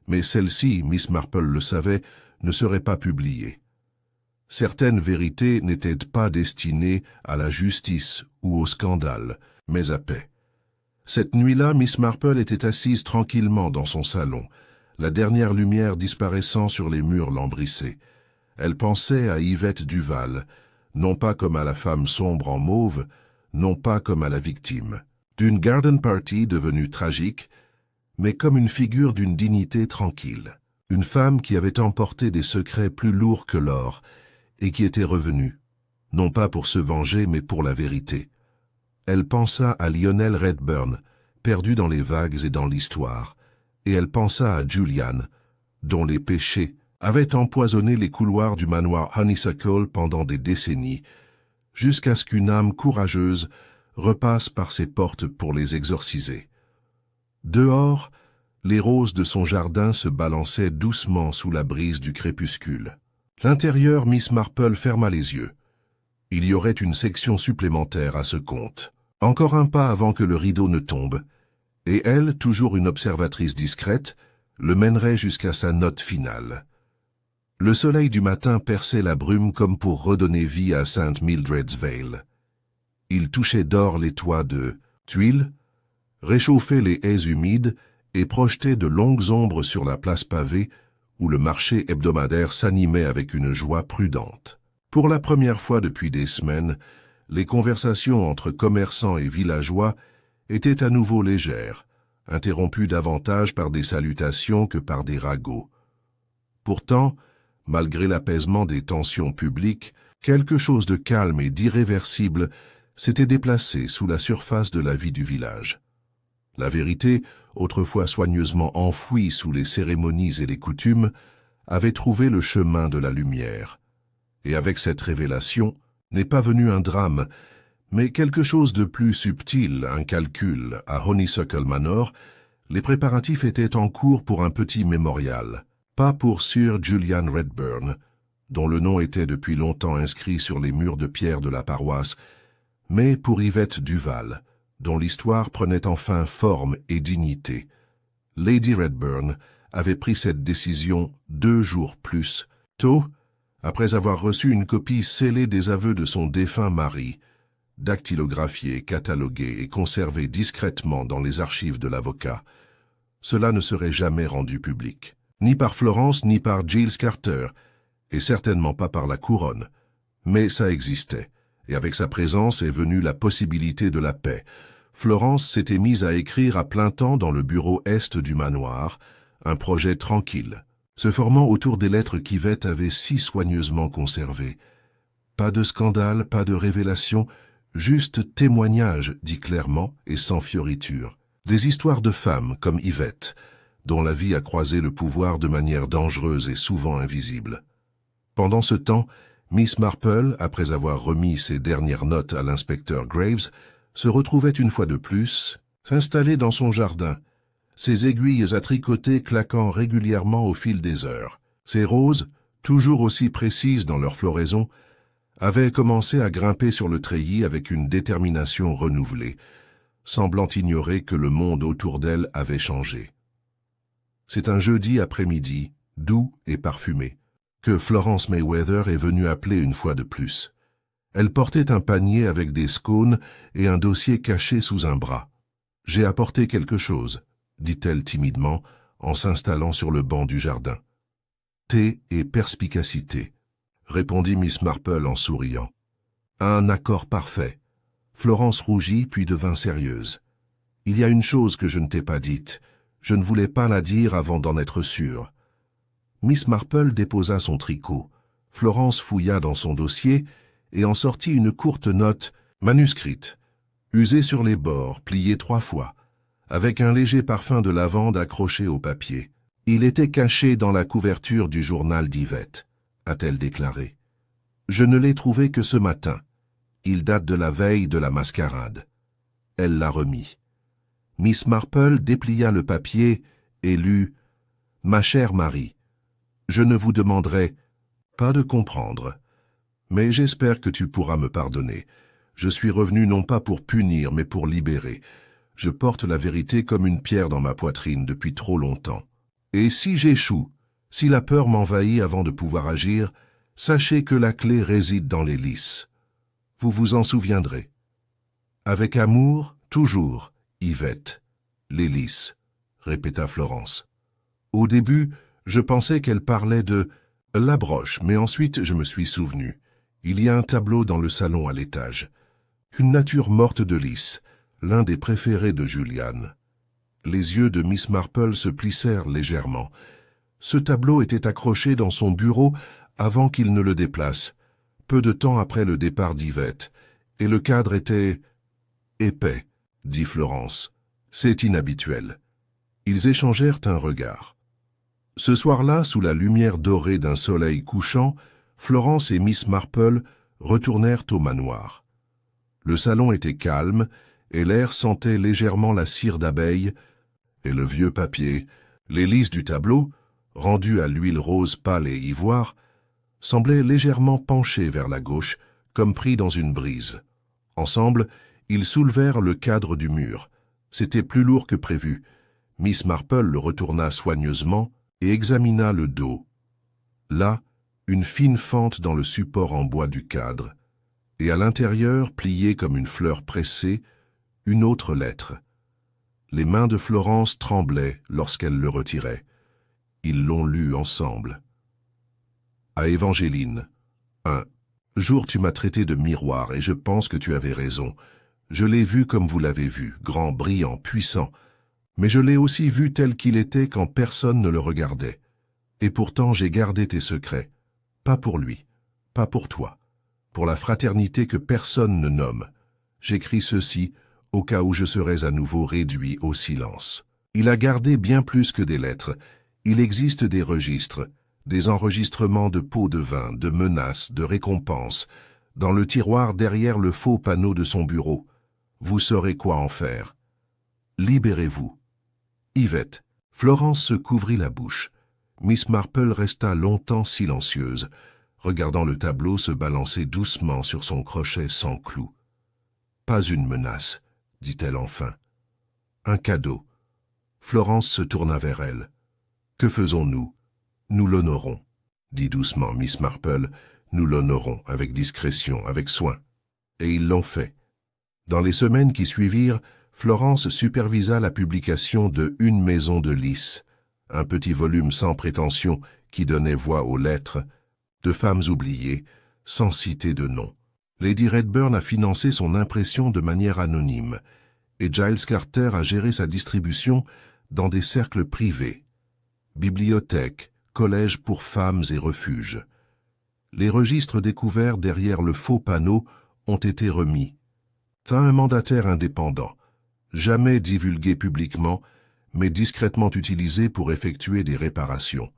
mais celle-ci, Miss Marple le savait, ne serait pas publiée. Certaines vérités n'étaient pas destinées à la justice ou au scandale, mais à paix. Cette nuit-là, Miss Marple était assise tranquillement dans son salon, la dernière lumière disparaissant sur les murs lambrissés. Elle pensait à Yvette Duval, non pas comme à la femme sombre en mauve, non pas comme à la victime d'une garden party devenue tragique, mais comme une figure d'une dignité tranquille, une femme qui avait emporté des secrets plus lourds que l'or, et qui était revenue, non pas pour se venger, mais pour la vérité. Elle pensa à Lionel Redburn, perdu dans les vagues et dans l'histoire, et elle pensa à Julian, dont les péchés avaient empoisonné les couloirs du manoir Honeysuckle pendant des décennies, jusqu'à ce qu'une âme courageuse repasse par ses portes pour les exorciser. Dehors, les roses de son jardin se balançaient doucement sous la brise du crépuscule. L'intérieur, Miss Marple ferma les yeux. Il y aurait une section supplémentaire à ce compte. Encore un pas avant que le rideau ne tombe, et elle, toujours une observatrice discrète, le mènerait jusqu'à sa note finale. Le soleil du matin perçait la brume comme pour redonner vie à St. Mildred's Vale. Il touchait d'or les toits de tuiles, réchauffait les haies humides et projetait de longues ombres sur la place pavée où le marché hebdomadaire s'animait avec une joie prudente. Pour la première fois depuis des semaines, les conversations entre commerçants et villageois étaient à nouveau légères, interrompues davantage par des salutations que par des ragots. Pourtant, malgré l'apaisement des tensions publiques, quelque chose de calme et d'irréversible s'était déplacé sous la surface de la vie du village. La vérité, autrefois soigneusement enfouie sous les cérémonies et les coutumes, avait trouvé le chemin de la lumière. Et avec cette révélation, n'est pas venu un drame, mais quelque chose de plus subtil, un calcul. À Honeysuckle Manor, les préparatifs étaient en cours pour un petit mémorial, pas pour Sir Julian Redburn, dont le nom était depuis longtemps inscrit sur les murs de pierre de la paroisse, mais pour Yvette Duval, dont l'histoire prenait enfin forme et dignité. Lady Redburn avait pris cette décision 2 jours plus tôt, après avoir reçu une copie scellée des aveux de son défunt mari, dactylographiée, cataloguée et conservée discrètement dans les archives de l'avocat. Cela ne serait jamais rendu public, ni par Florence ni par Giles Carter, et certainement pas par la couronne. Mais ça existait, et avec sa présence est venue la possibilité de la paix. Florence s'était mise à écrire à plein temps dans le bureau est du manoir, un projet tranquille, se formant autour des lettres qu'Yvette avait si soigneusement conservées. Pas de scandale, pas de révélation, juste témoignage, dit clairement et sans fioriture. Des histoires de femmes comme Yvette, dont la vie a croisé le pouvoir de manière dangereuse et souvent invisible. Pendant ce temps, Miss Marple, après avoir remis ses dernières notes à l'inspecteur Graves, se retrouvait une fois de plus, installée dans son jardin, ses aiguilles à tricoter claquant régulièrement au fil des heures. Ses roses, toujours aussi précises dans leur floraison, avaient commencé à grimper sur le treillis avec une détermination renouvelée, semblant ignorer que le monde autour d'elle avait changé. C'est un jeudi après-midi, doux et parfumé, que Florence Mayweather est venue appeler une fois de plus. Elle portait un panier avec des scones et un dossier caché sous un bras. « J'ai apporté quelque chose », dit-elle timidement en s'installant sur le banc du jardin. « Thé et perspicacité », répondit Miss Marple en souriant. « Un accord parfait. » Florence rougit puis devint sérieuse. « Il y a une chose que je ne t'ai pas dite. Je ne voulais pas la dire avant d'en être sûre. » Miss Marple déposa son tricot. Florence fouilla dans son dossier et en sortit une courte note manuscrite, usée sur les bords, pliée 3 fois, avec un léger parfum de lavande accroché au papier. « Il était caché dans la couverture du journal d'Yvette », a-t-elle déclaré. « Je ne l'ai trouvé que ce matin. Il date de la veille de la mascarade. » Elle l'a remis. Miss Marple déplia le papier et lut « Ma chère Marie, je ne vous demanderai pas de comprendre, mais j'espère que tu pourras me pardonner. Je suis revenu non pas pour punir, mais pour libérer. Je porte la vérité comme une pierre dans ma poitrine depuis trop longtemps. Et si j'échoue, si la peur m'envahit avant de pouvoir agir, sachez que la clé réside dans les lys. Vous vous en souviendrez. Avec amour, toujours, Yvette. Les lys, répéta Florence. Au début, je pensais qu'elle parlait de la broche, mais ensuite je me suis souvenu. Il y a un tableau dans le salon à l'étage. Une nature morte de lys, l'un des préférés de Julian. Les yeux de Miss Marple se plissèrent légèrement. Ce tableau était accroché dans son bureau avant qu'il ne le déplace, peu de temps après le départ d'Yvette, et le cadre était épais, dit Florence. C'est inhabituel. Ils échangèrent un regard. Ce soir-là, sous la lumière dorée d'un soleil couchant, Florence et Miss Marple retournèrent au manoir. Le salon était calme, et l'air sentait légèrement la cire d'abeille, et le vieux papier, les lys du tableau, rendus à l'huile rose pâle et ivoire, semblaient légèrement penchés vers la gauche, comme pris dans une brise. Ensemble, ils soulevèrent le cadre du mur. C'était plus lourd que prévu. Miss Marple le retourna soigneusement et examina le dos. Là, une fine fente dans le support en bois du cadre, et à l'intérieur, pliée comme une fleur pressée, une autre lettre. Les mains de Florence tremblaient lorsqu'elle le retirait. Ils l'ont lu ensemble. À Évangeline. 1. Jour, tu m'as traité de miroir et je pense que tu avais raison. Je l'ai vu comme vous l'avez vu, grand, brillant, puissant. Mais je l'ai aussi vu tel qu'il était quand personne ne le regardait. Et pourtant j'ai gardé tes secrets. Pas pour lui, pas pour toi. Pour la fraternité que personne ne nomme. J'écris ceci au cas où je serais à nouveau réduit au silence. Il a gardé bien plus que des lettres. Il existe des registres, des enregistrements de pots de vin, de menaces, de récompenses, dans le tiroir derrière le faux panneau de son bureau. Vous saurez quoi en faire. Libérez-vous. Yvette. Florence se couvrit la bouche. Miss Marple resta longtemps silencieuse, regardant le tableau se balancer doucement sur son crochet sans clou. Pas une menace, dit-elle enfin. Un cadeau. Florence se tourna vers elle. Que faisons-nous? Nous l'honorons, dit doucement Miss Marple. Nous l'honorons avec discrétion, avec soin. Et ils l'ont fait. Dans les semaines qui suivirent, Florence supervisa la publication de Une maison de Lys, un petit volume sans prétention qui donnait voix aux lettres, de femmes oubliées, sans citer de nom. Lady Redburn a financé son impression de manière anonyme, et Giles Carter a géré sa distribution dans des cercles privés, bibliothèques, collèges pour femmes et refuges. Les registres découverts derrière le faux panneau ont été remis. T'as un mandataire indépendant, jamais divulgué publiquement, mais discrètement utilisé pour effectuer des réparations.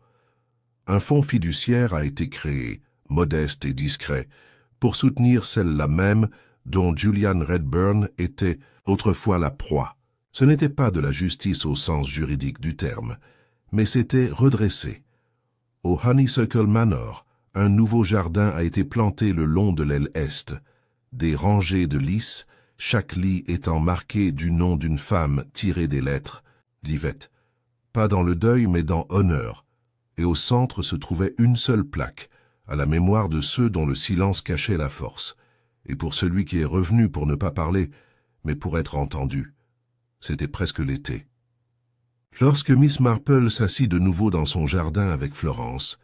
Un fonds fiduciaire a été créé, modeste et discret, pour soutenir celle-là même dont Julian Redburn était autrefois la proie. Ce n'était pas de la justice au sens juridique du terme, mais c'était redressé. Au Honeysuckle Manor, un nouveau jardin a été planté le long de l'aile est, des rangées de lys, chaque lit étant marqué du nom d'une femme tirée des lettres d'Yvette. Pas dans le deuil, mais dans honneur. Et au centre se trouvait une seule plaque, à la mémoire de ceux dont le silence cachait la force, et pour celui qui est revenu pour ne pas parler, mais pour être entendu. C'était presque l'été. Lorsque Miss Marple s'assit de nouveau dans son jardin avec Florence,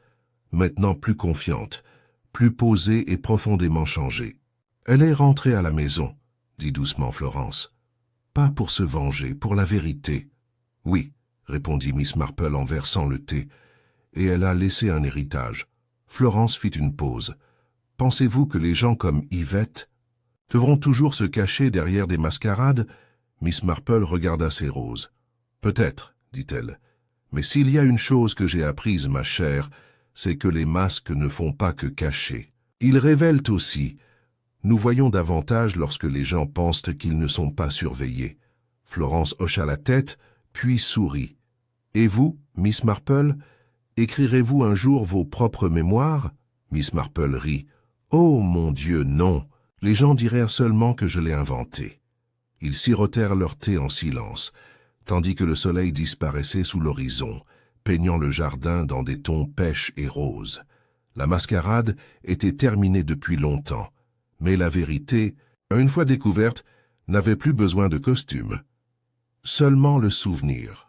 maintenant plus confiante, plus posée et profondément changée. Elle est rentrée à la maison, dit doucement Florence. Pas pour se venger, pour la vérité. Oui, répondit Miss Marple en versant le thé, et elle a laissé un héritage. Florence fit une pause. Pensez-vous que les gens comme Yvette devront toujours se cacher derrière des mascarades? Miss Marple regarda ses roses. Peut-être, dit-elle, mais s'il y a une chose que j'ai apprise, ma chère, c'est que les masques ne font pas que cacher. Ils révèlent aussi. Nous voyons davantage lorsque les gens pensent qu'ils ne sont pas surveillés. Florence hocha la tête, puis sourit. Et vous, Miss Marple, écrirez-vous un jour vos propres mémoires? Miss Marple rit. Oh, mon Dieu, non. Les gens diraient seulement que je l'ai inventé. Ils sirotèrent leur thé en silence, tandis que le soleil disparaissait sous l'horizon, peignant le jardin dans des tons pêches et roses. La mascarade était terminée depuis longtemps, mais la vérité, une fois découverte, n'avait plus besoin de costume. Seulement le souvenir.